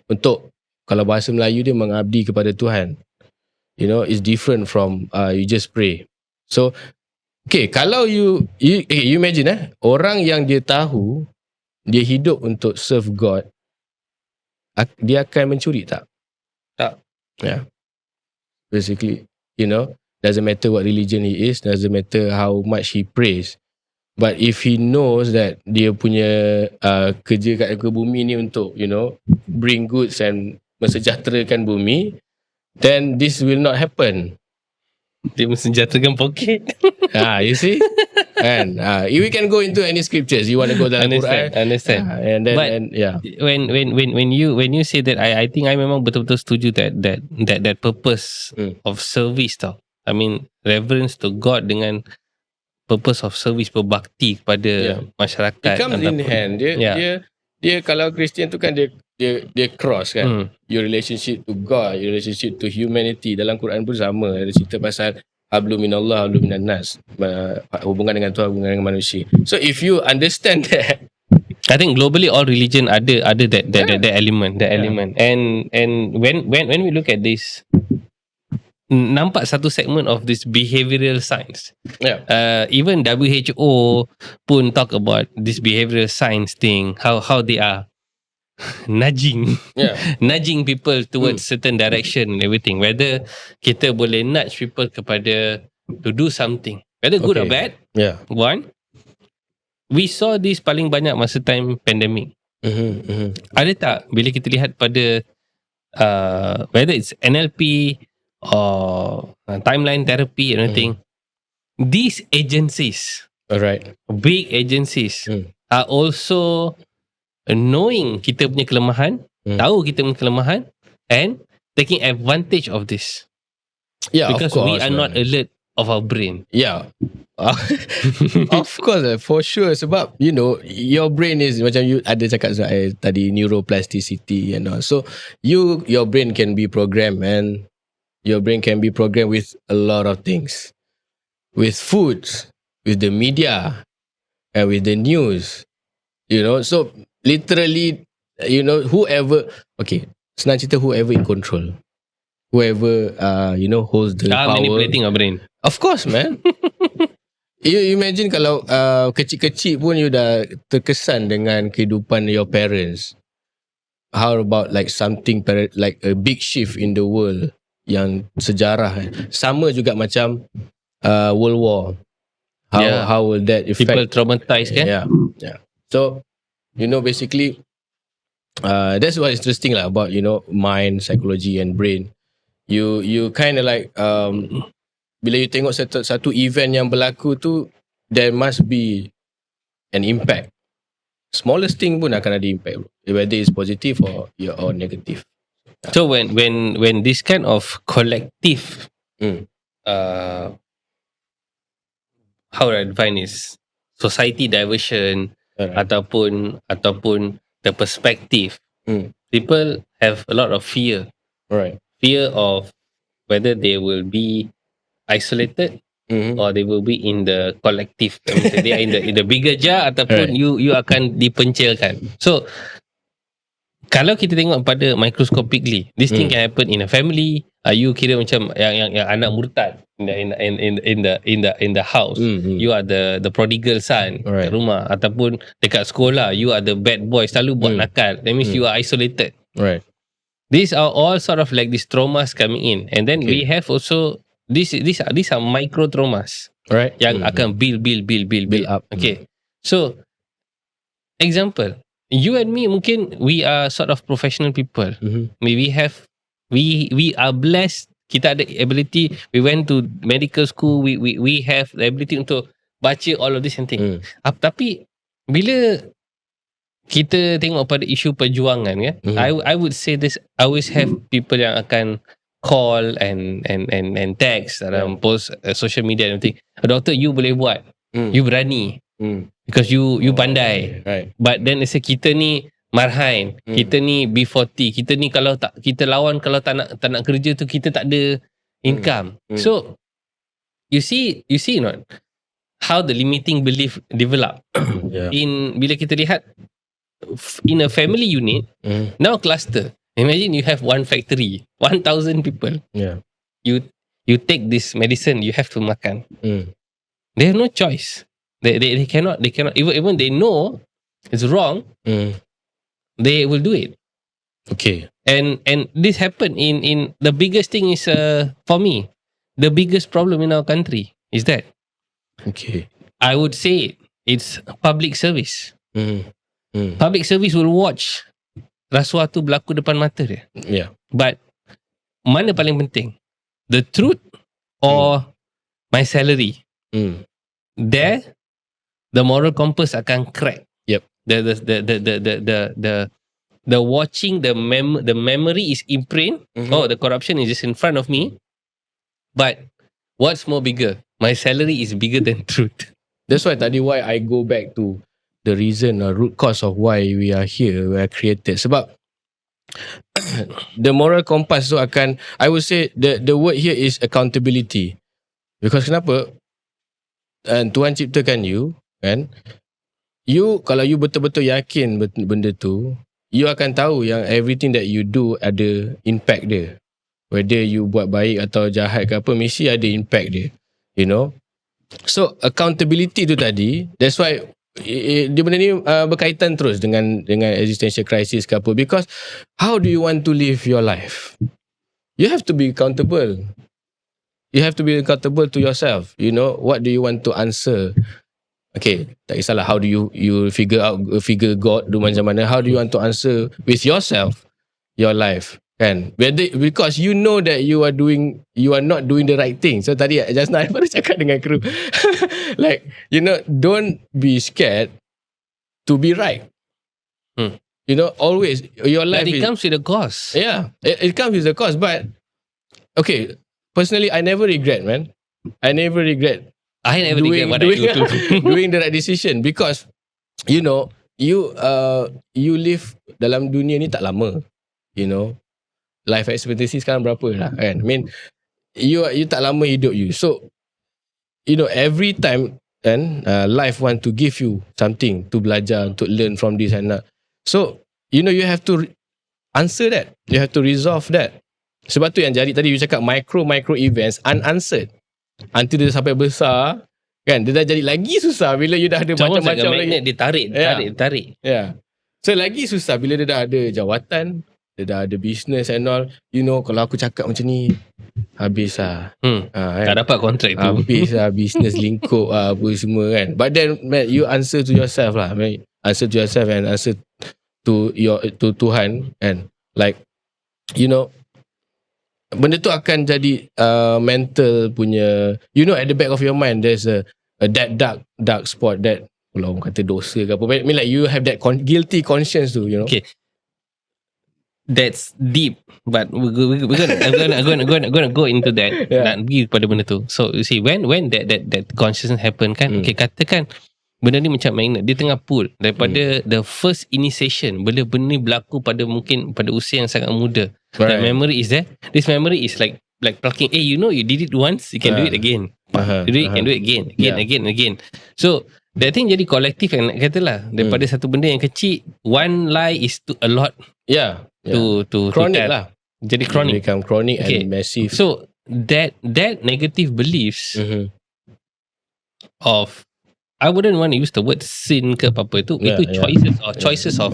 Untuk, kalau bahasa Melayu dia, mengabdi kepada Tuhan. is different from you just pray. So okay, kalau you imagine orang yang dia tahu dia hidup untuk serve God, dia akan mencuri tak? Tak. Yeah. Basically, doesn't matter what religion he is, doesn't matter how much he prays. But if he knows that dia punya kerja kat bumi ni untuk, bring goods and mensejahterakan bumi, then this will not happen. Dia mensejahterakan poket. You see? And we can go into any scriptures. You want to go dalam Quran? Understand. And then, But when you say that, I think I memang betul-betul setuju that purpose of service tau. I mean, reverence to God dengan purpose of service, berbakti kepada masyarakat. It comes in hand. Dia kalau Kristian tu kan dia cross kan. Your relationship to God, your relationship to humanity. Dalam Quran pun sama. Ada cerita pasal hablu minallah, hablu minan nas. Hubungan dengan Tuhan, hubungan dengan manusia. So if you understand that, I think globally all religion ada that element. And when we look at this, nampak satu segment of this behavioral science. Even WHO pun talk about this behavioral science thing, how they are nudging people towards certain direction and everything. Whether kita boleh nudge people kepada to do something, whether good or bad. One, we saw this paling banyak masa time pandemic. Ada tak bila kita lihat pada whether it's NLP or timeline therapy and everything, these agencies, big agencies, are also knowing kita punya kelemahan, tahu kita punya kelemahan, and taking advantage of this. Because of course, we are not alert of our brain. Of course, for sure. Sebab your brain is macam you ada cakap tadi, neuroplasticity and all. So your brain can be programmed, man. Your brain can be programmed with a lot of things, with foods, with the media, and with the news. So literally, whoever, senang cerita, whoever in control, whoever holds the power, manipulating our brain. Of course, man. You imagine kalau kecil-kecil pun you dah terkesan dengan kehidupan your parents. How about like something like a big shift in the world yang sejarah sama juga macam World War. How will that affect people traumatized kan? So basically that's what interesting lah about mind, psychology and brain. You kind of like bila you tengok satu event yang berlaku tu, there must be an impact. Smallest thing pun akan ada impact, whether it's positive or negative. So when this kind of collective how do I define is society diversion ataupun the perspective, people have a lot of fear. Fear of whether they will be isolated or they will be in the collective. They are in the bigger jar ataupun you akan dipencilkan. So kalau kita tengok pada microscopically, this thing can happen in a family. You kira macam yang anak murtad in the house. You are the prodigal son kat rumah, ataupun dekat sekolah you are the bad boy, selalu buat nakal. That means you are isolated. These are all sort of like these traumas coming in, and then we have also these are micro traumas, yang akan build up. So example, you and me mungkin we are sort of professional people. We are blessed. Kita ada ability. We went to medical school. We have the ability untuk baca all of this and thing. Tapi bila kita tengok pada isu perjuangan kan, I would say this. I always have people yang akan call and text dalam post social media and everything. Doktor, you boleh buat. You berani. Because you pandai. But then kita ni marhain, kita ni B40, kita ni kalau tak kita lawan, kalau tak nak kerja tu kita tak ada income. So you see not how the limiting belief develop. In bila kita lihat in a family unit, now cluster. Imagine you have one factory, 1,000 people. you take this medicine, you have to makan. Hmm. They have no choice. They cannot even they know it's wrong, Hmm. they will do it. Okay. And this happened in the biggest thing is for me, the biggest problem in our country is that Okay. I would say it's public service. Hmm. Hmm. Public service will watch rasuah tu berlaku depan mata dia. Yeah. But mana paling penting? The truth or my salary? Hmm. There, the moral compass akan crack. Yep. The watching, the memory is imprinted. Oh, the corruption is just in front of me. But what's more bigger? My salary is bigger than truth. That's why why I go back to the reason or root cause of why we are here, we are created. Sebab the moral compass tu akan, I would say the word here is accountability. Because kenapa? Tuhan ciptakan you, kan? You, kalau you betul-betul yakin benda tu, you akan tahu yang everything that you do ada impact dia. Whether you buat baik atau jahat ke apa, mesti ada impact dia. You know? So, accountability tu tadi, that's why dia benda ni berkaitan terus dengan existential crisis ke apa. Because how do you want to live your life? You have to be accountable. You have to be accountable to yourself. You know, what do you want to answer? Okay, tak kisahlah how do you figure God do macam mana. How do you want to answer with yourself your life, kan? Because you know that you are not doing the right thing. So tadi just now I baru cakap dengan kru like, you know, don't be scared to be right. You know, always your life But it comes with a cost. Yeah, it comes with a cost. But okay, personally, I never regret, man. I never regret regret what I do too. doing the right decision, because you know, you live dalam dunia ni tak lama. You know, life expectancy sekarang berapa lah, kan? I mean, you tak lama hidup you. So, you know, every time kan, life want to give you something to belajar, to learn from this and that. So, you know, you have to answer that. You have to resolve that. Sebab tu yang jadi tadi you cakap micro events unanswered until dia sampai besar, kan, dia dah jadi lagi susah bila you dah ada macam-macam lagi. Dia tarik. Yeah. So lagi susah bila dia dah ada jawatan, dia dah ada business and all. You know, kalau aku cakap macam ni, habis lah. Tak dapat kontrak tu. Habis lah, business lingkup lah, apa semua, kan. But then, man, you answer to yourself lah. Man. Answer to yourself and answer to Tuhan, and like, you know, benda tu akan jadi mental punya, you know, at the back of your mind there's a that dark spot that, kalau orang kata dosa ke apa, I mean, like you have that guilty conscience tu, you know. Okay, that's deep, but I'm gonna go into that. Nak pergi pada benda tu. So you see, when that consciousness happen, kan, okay, katakan benda ni macam magnet, dia tengah pull daripada the first initiation, benda ni berlaku mungkin pada usia yang sangat muda. Right. That memory is there. This memory is like plugging. Hey, you know, you did it once, you can do it again. You can do it again. So that thing jadi kolektif, yang katalah daripada satu benda yang kecil, one lie is a lot. Yeah. To chronic lah. Jadi chronic. Become chronic and massive. So that negative beliefs of, I wouldn't want to use the word sin ke apa-apa, itu choices of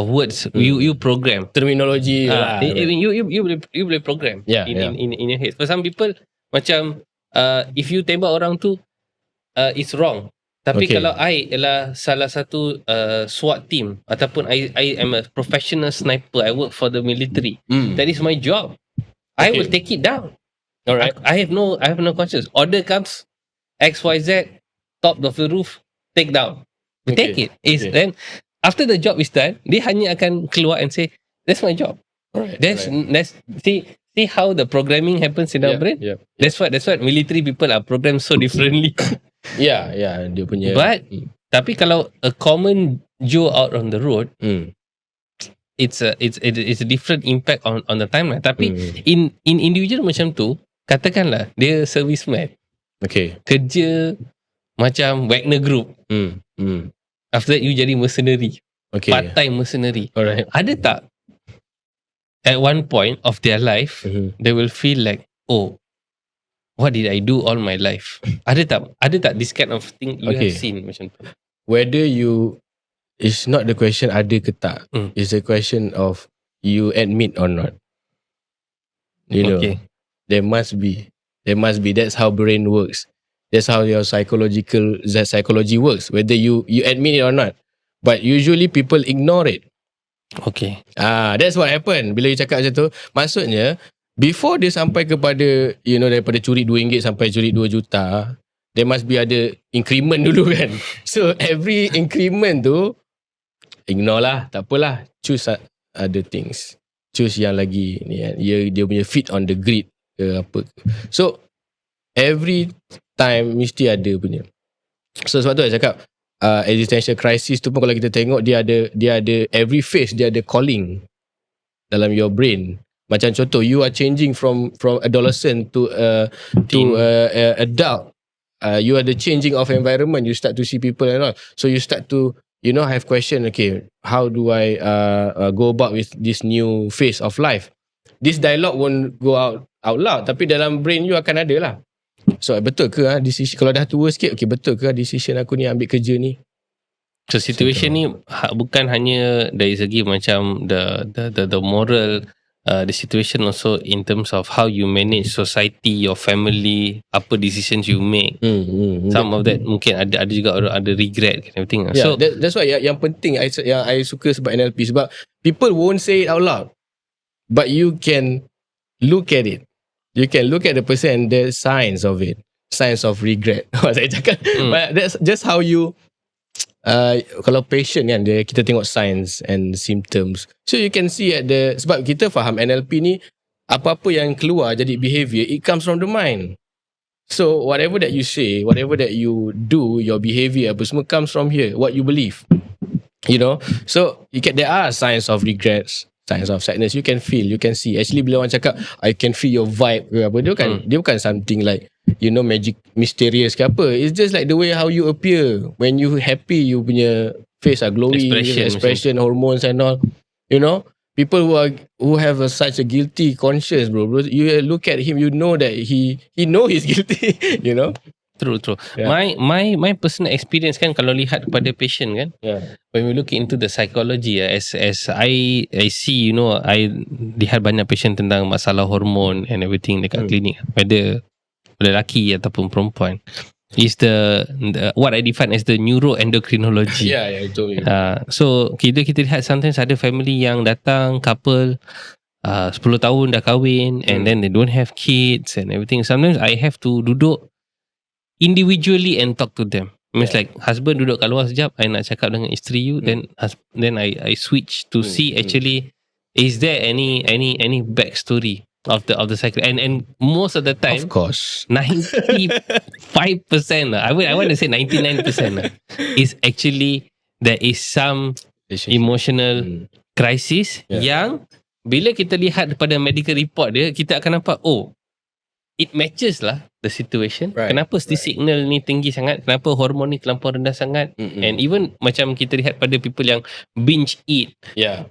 words. You program terminologi lah. You boleh program in your head. For some people, macam if you tembak orang tu, it's wrong. Tapi kalau I ialah salah satu SWAT team, ataupun I am a professional sniper, I work for the military, that is my job, I will take it down. Alright, I have no conscience. Order comes, XYZ, top of the roof, take down. We take it. Then after the job is done, dia hanya akan keluar and say, that's my job. Alright. That's see how the programming happens in our brain. That's why military people are programmed so differently. Yeah, dia punya. But tapi kalau a common Joe out on the road, it's a different impact on the timeline. Tapi in individual macam tu, katakanlah dia serviceman. Okay. Kerja macam Wagner Group. After that you jadi mercenary. Okay. Part-time mercenary. Alright. Ada tak at one point of their life, they will feel like, oh, what did I do all my life? Ada tak this kind of thing you have seen macam tu? Whether you, it's not the question ada ke tak. It's a question of you admit or not. You know, there must be. That's how brain works. That's how your psychology works. Whether you admit it or not. But usually people ignore it. Okay. That's what happen. Bila you cakap macam tu, maksudnya before dia sampai kepada, you know, daripada curi RM2 sampai curi 2 juta, there must be ada increment dulu kan. So every increment tu ignore lah, tak apalah, choose other things. Choose yang lagi ni kan, dia punya fit on the grid ke apa. So every time mesti ada punya. So sebab tu saya cakap existential crisis tu pun kalau kita tengok dia ada every phase dia ada calling dalam your brain. Macam contoh, you are changing from adolescent to adult. You are the changing of environment. You start to see people and all. So you start to, you know, have question. Okay, how do I go about with this new phase of life? This dialogue won't go out loud, tapi dalam brain you akan ada lah. So betul ke decision, kalau dah tua sikit, okay, betul ke decision aku ni ambil kerja ni? So situation ni bukan hanya dari segi macam the moral, the situation also in terms of how you manage society, your family, apa decisions you make. Some of that mungkin ada juga orang ada regret and everything. Yeah, so that's why yang penting yang I suka sebab NLP, sebab people won't say it out loud, but you can look at it. You can look at the person and there's signs of it. Signs of regret. Saya cakap. But that's just how you, kalau patient kan, kita tengok signs and symptoms. So you can see sebab kita faham NLP ni, apa-apa yang keluar jadi behavior, it comes from the mind. So whatever that you say, whatever that you do, your behavior, apa semua comes from here, what you believe. You know, so there are signs of regrets, signs of sadness. You can feel, you can see. Actually bila orang cakap I can feel your vibe ke apa, dia bukan something like, you know, magic, mysterious ke apa. It's just like the way how you appear. When you happy, you punya face are glowing, expression hormones and all. You know, people who have such a guilty conscience, bro, you look at him, you know that he know he's guilty. You know. True. Yeah. My personal experience kan, kalau lihat kepada patient kan, when we look into the psychology, as I see, you know, I lihat banyak patient tentang masalah hormon and everything dekat klinik, whether lelaki ataupun perempuan, is the what I define as the neuroendocrinology. Itu. So kita lihat sometimes ada family yang datang, couple 10 tahun dah kahwin, and then they don't have kids and everything. Sometimes I have to duduk individually and talk to them. It's like husband duduk kat luar sekejap, I nak cakap dengan isteri you, then I switch to see actually is there any backstory of the cycle, and most of the time, of course, 95%, I want to say 99%, is actually there is some emotional crisis yang bila kita lihat pada medical report dia, kita akan nampak, oh, it matches lah the situation. Kenapa signal ni tinggi sangat, kenapa hormon ni terlampau rendah sangat. And even macam kita lihat pada people yang binge eat,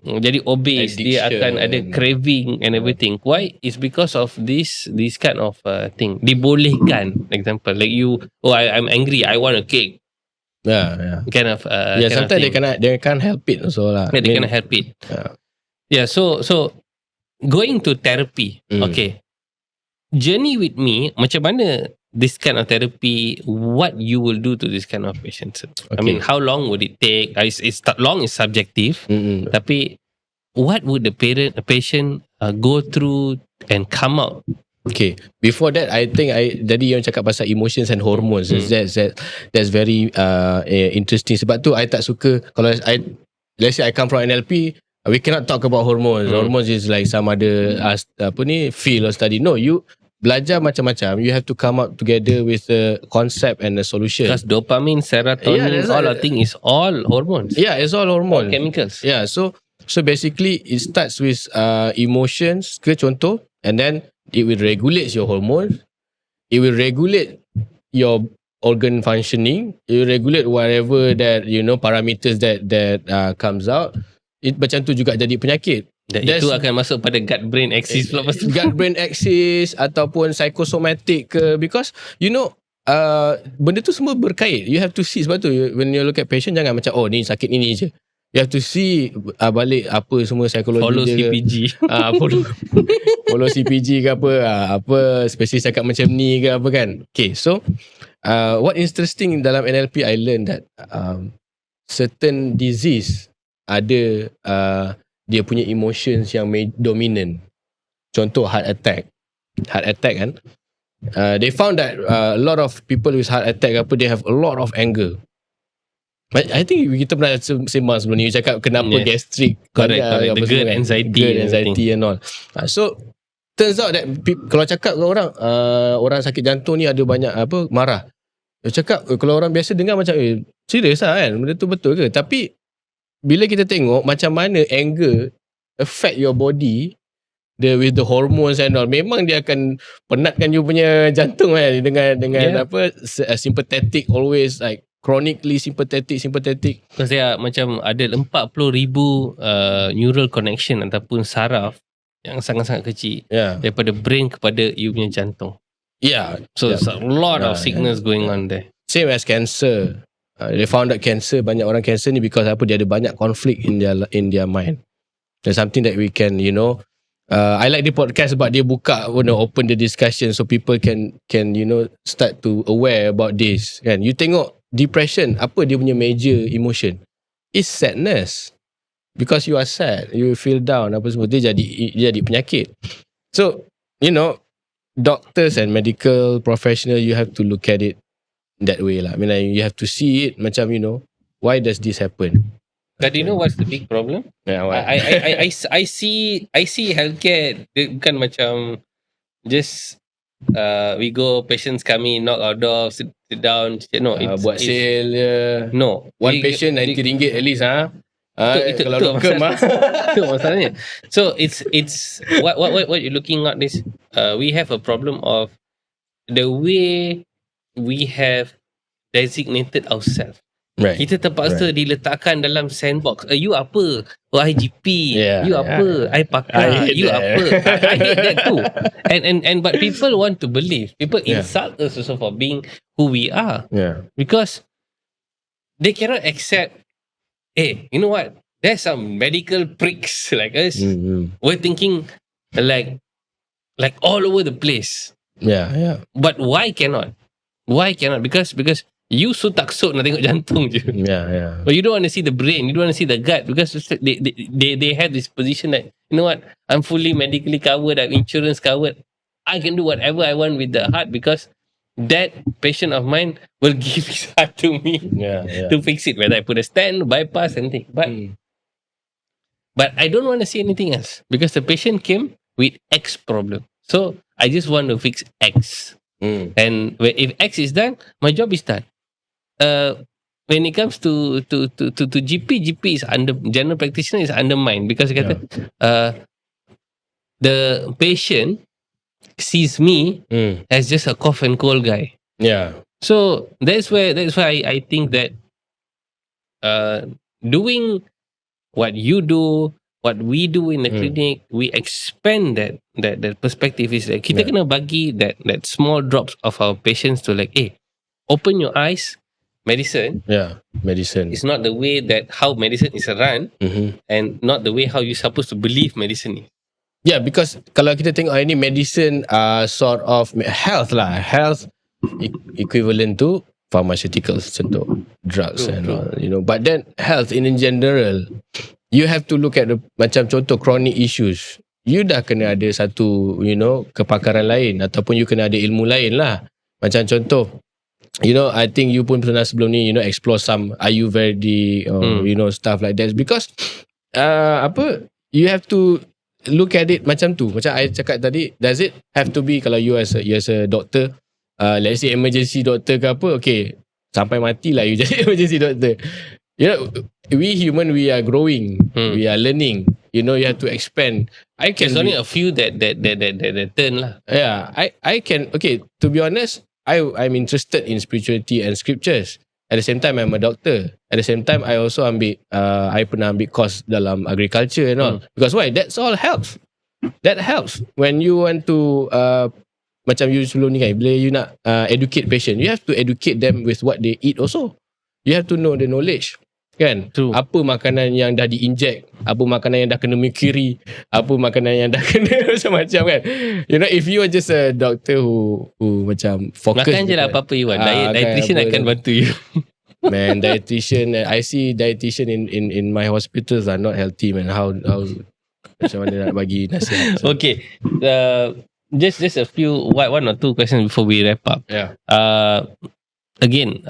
jadi obese, addiction, dia akan ada craving and everything. Why? It's because of this kind of thing. Dibolehkan, example like you, I'm angry, I want a cake. Kind of sometimes they can't help it also lah. They can't help it. So going to therapy, okay, journey with me, macam mana this kind of therapy, what you will do to this kind of patients. I mean, how long would it take? Long is subjective, tapi what would the patient go through and come out? Okay, before that, I think jadi yang cakap pasal emotions and hormones, that's very interesting. Sebab tu I tak suka kalau let's say I come from NLP, we cannot talk about hormones. Hormones is like some other field or study. No, you belajar macam-macam. You have to come up together with a concept and a solution. Because dopamine, serotonin, all I think is all hormones. Yeah, it's all hormones. All chemicals. Yeah, so basically it starts with emotions ke contoh, and then it will regulate your hormones. It will regulate your organ functioning. It will regulate whatever that, you know, parameters that comes out. Macam tu juga jadi penyakit. Dan itu akan masuk pada gut brain axis pula lepas tu. gut brain axis ataupun psychosomatic ke, because benda tu semua berkait. You have to see. Sebab tu when you look at patient, jangan macam ni sakit ini je. You have to see balik apa semua psikologi Follow dia. CPG. Follow CPG ke apa spesialis cakap macam ni ke apa kan. Okay, so what interesting dalam NLP, I learned that certain disease ada dia punya emotions yang dominant. Contoh heart attack kan, they found that a lot of people with heart attack they have a lot of anger. But I think kita pernah sembang sebelum ni, you cakap kenapa gastrik, correct. The GERD anxiety and all. So turns out that kalau cakap ke orang sakit jantung ni ada banyak marah. Dia cakap kalau orang biasa dengar macam serius lah kan, benda tu betul ke? Tapi bila kita tengok macam mana anger affect your body with the hormones and all, memang dia akan penatkan you punya jantung kan, dengan sympathetic, always like chronically sympathetic. Because dia macam ada 40,000 neural connection ataupun saraf yang sangat-sangat kecil daripada brain kepada you punya jantung. So there's a lot of sickness going on there. Same as cancer. They found out banyak orang cancer ni because dia ada banyak conflict in their mind. There's something that we can, I like the podcast sebab dia buka, open the discussion so people can start to aware about this kan. You tengok depression, apa dia punya major emotion? It's sadness. Because you are sad, you feel down, apa semua, dia jadi penyakit. So, doctors and medical professional, you have to look at it that way lah. I mean, you have to see it macam, why does this happen? But do you know what's the big problem? Yeah, I see healthcare bukan macam just we go, patients come in, knock our door, sit down. No, buat sale je. No, one patient RM90 at least itu kalau doktor itu masalahnya. So it's what you're looking at is we have a problem of the way we have designated ourselves. Right. Kita terpaksa diletakkan dalam sandbox. You apa? I GP. You apa? I pakar. You apa? I hate that too. And but people want to believe. People insult us also for being who we are. Because they cannot accept, hey, you know what? There's some medical pricks like us. We're thinking like all over the place. But why cannot? Because you so taksut nak tengok jantung je. But you don't want to see the brain, you don't want to see the gut, because they have this position that, you know what, I'm fully medically covered, I'm insurance covered, I can do whatever I want with the heart because that patient of mine will give his heart to me to fix it, whether I put a stent, bypass, anything. But I don't want to see anything else because the patient came with X problem. So I just want to fix X. And if X is done, my job is done. When it comes to GP is under, general practitioner is undermined because the patient sees me as just a cough and cold guy. So that's why I think that doing what you do, what we do in the clinic, we expand that perspective is that kita kena bagi that small drops of our patients to like, hey, open your eyes. Medicine is not the way that how medicine is run, and not the way how you're supposed to believe medicine is. Because kalau kita tengok hari ni, medicine sort of health equivalent to pharmaceuticals, contoh drugs and all, but then health in general, you have to look at macam contoh chronic issues, you dah kena ada satu kepakaran lain ataupun you kena ada ilmu lain lah. Macam contoh, I think you pun pernah sebelum ni, explore some Ayurvedic or, stuff like that. Because, you have to look at it macam tu. Macam I cakap tadi, does it have to be, kalau you as a doctor, let's say emergency doctor ke apa, okay, sampai mati lah you jadi emergency doctor. We human, we are growing, we are learning. You have to expand. There's only a few that turn lah. I can, okay, to be honest, I'm interested in spirituality and scriptures. At the same time, I'm a doctor. At the same time, I also I pernah ambil course dalam agriculture and all. Because why? That's all helps. That helps when you want to macam you sebelum ni kan, bila you nak educate patient, you have to educate them with what they eat also. You have to know the knowledge, kan? True. Apa makanan yang dah di-inject, apa makanan yang dah kena mercury, apa makanan yang dah kena macam-macam kan. You know, if you are just a doctor who macam focus, makan je lah apa-apa you want. Dietitian akan bantu you. Man, dietitian, I see dietitian in my hospitals are not healthy, man. How macam mana nak bagi nasihat. Okay, just a few one or two questions before we wrap up. Yeah. Again,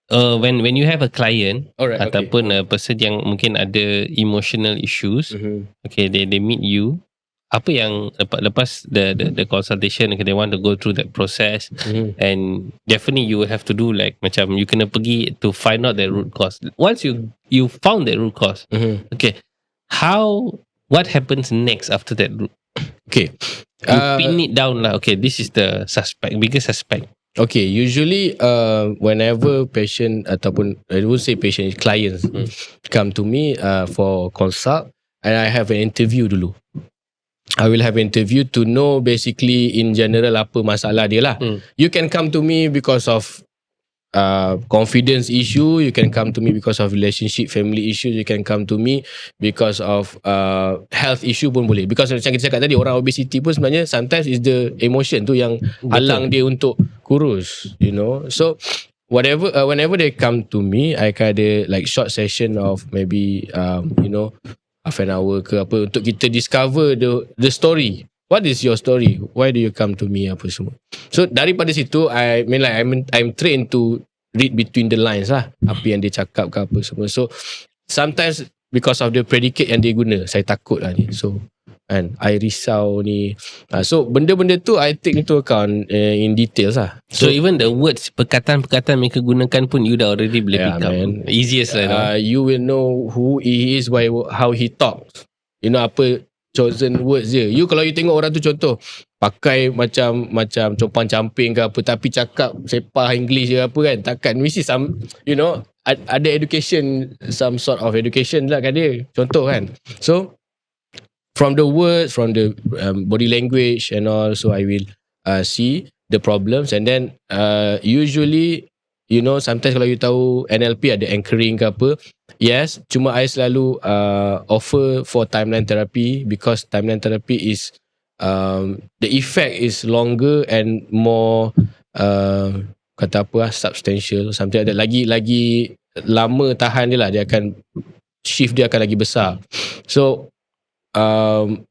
when you have a client, Alright, ataupun a person yang mungkin ada emotional issues, okay, they meet you. Apa yang lepas the consultation, okay, they want to go through that process, and definitely you will have to do like macam you kena pergi to find out the root cause. Once you found the root cause, okay, what happens next after that? Okay, you pin it down lah. Okay, this is the biggest suspect. Okay, usually whenever patient ataupun I won't say patient, clients come to me for consult, and I have an interview dulu. I will have an interview to know basically in general apa masalah dia lah. You can come to me because of confidence issue, you can come to me because of relationship, family issue, you can come to me because of health issue pun boleh. Because macam kita cakap tadi, orang obesity pun sebenarnya sometimes is the emotion tu yang halang dia untuk kurus, you know. So whenever they come to me, I can ada like short session of maybe you know, half an hour ke apa, untuk kita discover the story. What is your story? Why do you come to me? Apa semua. So daripada situ, I'm trained to read between the lines lah. Apa yang dia cakap ke apa semua. So sometimes because of the predicate yang dia guna, saya takut lah ni. So and I risau ni. So benda-benda tu I take into account in details lah. So even the words, perkataan-perkataan mereka gunakan pun you dah already boleh pick up. Easiest lah. You will know who he is by how he talks. You know apa chosen words dia. Kalau you tengok orang tu contoh pakai macam compang camping ke apa, tapi cakap sepah English ke apa kan, takkan mesti some, you know, ada education, some sort of education lah kan dia, contoh kan. So from the words, from the body language and all, so I will see the problems, and then usually, you know, sometimes kalau you tahu NLP ada anchoring ke apa, yes, cuma I selalu offer for timeline therapy, because timeline therapy is the effect is longer and more kata apa substantial, something like that. Lagi lama tahan dia lah, dia akan shift dia akan lagi besar. So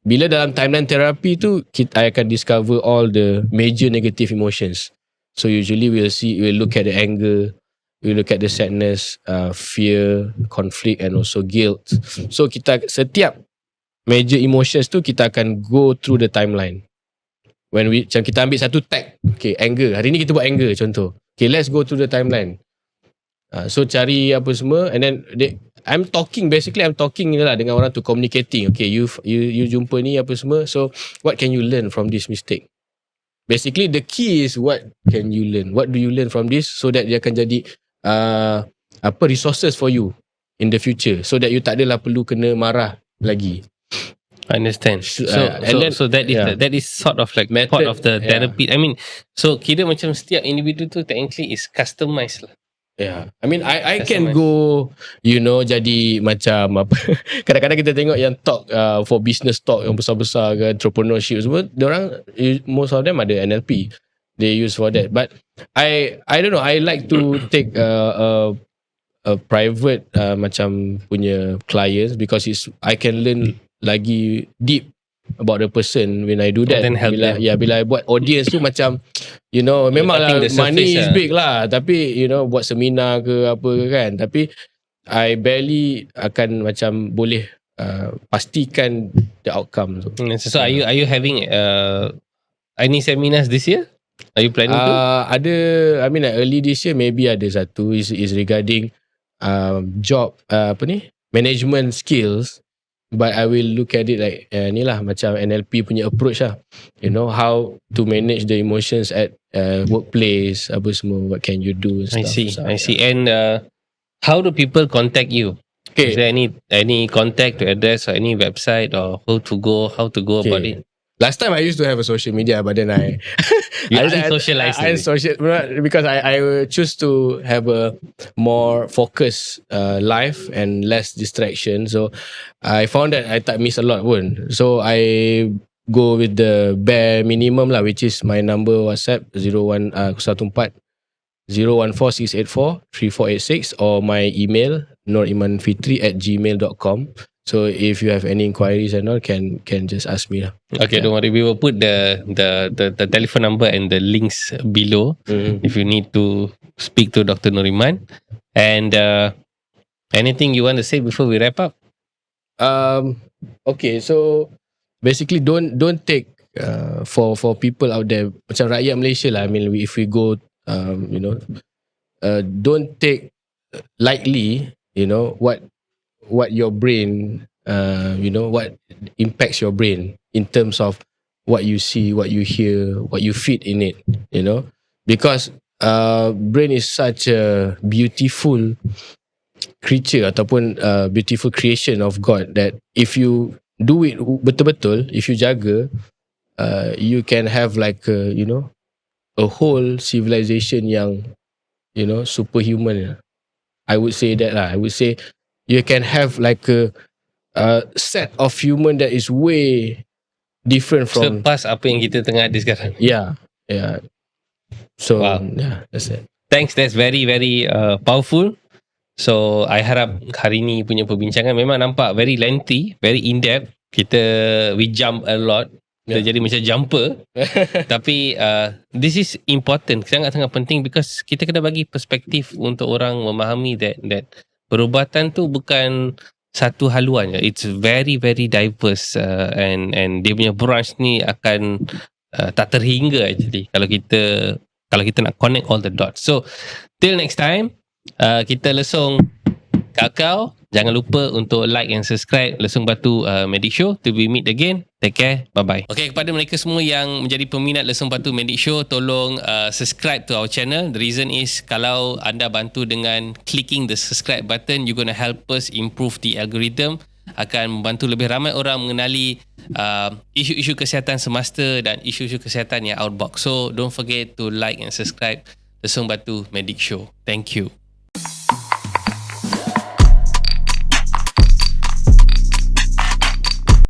bila dalam timeline therapy tu, I akan discover all the major negative emotions. So usually we'll look at the anger, we look at the sadness, fear, conflict, and also guilt. So kita setiap major emotions tu kita akan go through the timeline. When macam kita ambil satu tag, okay, anger. Hari ni kita buat anger contoh. Okay, let's go through the timeline. So cari apa semua, and then I'm talking lah dengan orang tu, communicating. Okay, you jumpa ni apa semua. So what can you learn from this mistake? Basically the key is what can you learn? What do you learn from this, so that dia akan jadi resources for you in the future, so that you tak adalah perlu kena marah lagi. I understand. So that is sort of like method, part of the therapy. I mean, so kira macam setiap individu tu technically is customized lah. Yeah, I mean I can go, you know, jadi macam apa. Kadang-kadang kita tengok yang talk for business talk yang besar-besar ke, entrepreneurship semua, diorang most of them ada NLP. They use for that. But I don't know, I like to take a private macam punya clients, because I can learn lagi deep about the person when I do that. Bila I buat audience tu macam, you know, memanglah money is big lah, tapi you know, buat seminar ke apa kan, tapi I barely akan macam boleh pastikan the outcome tu. So are you having any seminars this year? Are you planning to? Ada, I mean like early this year maybe ada satu is regarding job management skills but I will look at it like ni lah macam NLP punya approach lah. You know, how to manage the emotions at workplace, apa semua, what can you do and I stuff. see. And how do people contact you? Okay. Is there any contact to address or any website or how to go about it? Last time I used to have a social media, but then I unsocialized it. because I choose to have a more focused life and less distraction. So I found that I tak miss a lot pun. So I go with the bare minimum lah, which is my number WhatsApp 014-684-3486 or my email norimanfitri@gmail.com. So if you have any inquiries and all, can just ask me lah. Okay, don't worry. We will put the telephone number and the links below if you need to speak to Dr. Noriman. And anything you want to say before we wrap up? Okay, so basically don't take for people out there, macam rakyat Malaysia lah. I mean, if we go, don't take lightly, what your brain, what impacts your brain in terms of what you see, what you hear, what you feed in it, because brain is such a beautiful creature ataupun beautiful creation of God that if you do it betul-betul, if you jaga, you can have like a whole civilization yang superhuman. I would say that lah. I would say you can have like a set of human that is way different from Selepas apa yang kita tengah ada sekarang. Yeah. So Wow. yeah, that's it. Thanks, that's very very powerful. So I harap hari ni punya perbincangan memang nampak very lengthy, very in depth. We jump a lot. Kita jadi macam jumper. Tapi this is important, sangat-sangat penting, because kita kena bagi perspektif untuk orang memahami that perubatan tu bukan satu haluan. It's very very diverse, and dia punya branch ni akan tak terhingga actually kalau kita nak connect all the dots. So till next time, kita lesung kakao. Jangan lupa untuk like and subscribe Lesung Batu Medic Show. Till we meet again, take care, bye bye. Okay, kepada mereka semua yang menjadi peminat Lesung Batu Medic Show, tolong subscribe to our channel. The reason is, kalau anda bantu dengan clicking the subscribe button, you're gonna help us improve the algorithm, akan membantu lebih ramai orang mengenali isu-isu kesihatan semasa dan isu-isu kesihatan yang outbox. So don't forget to like and subscribe Lesung Batu Medic Show. Thank you.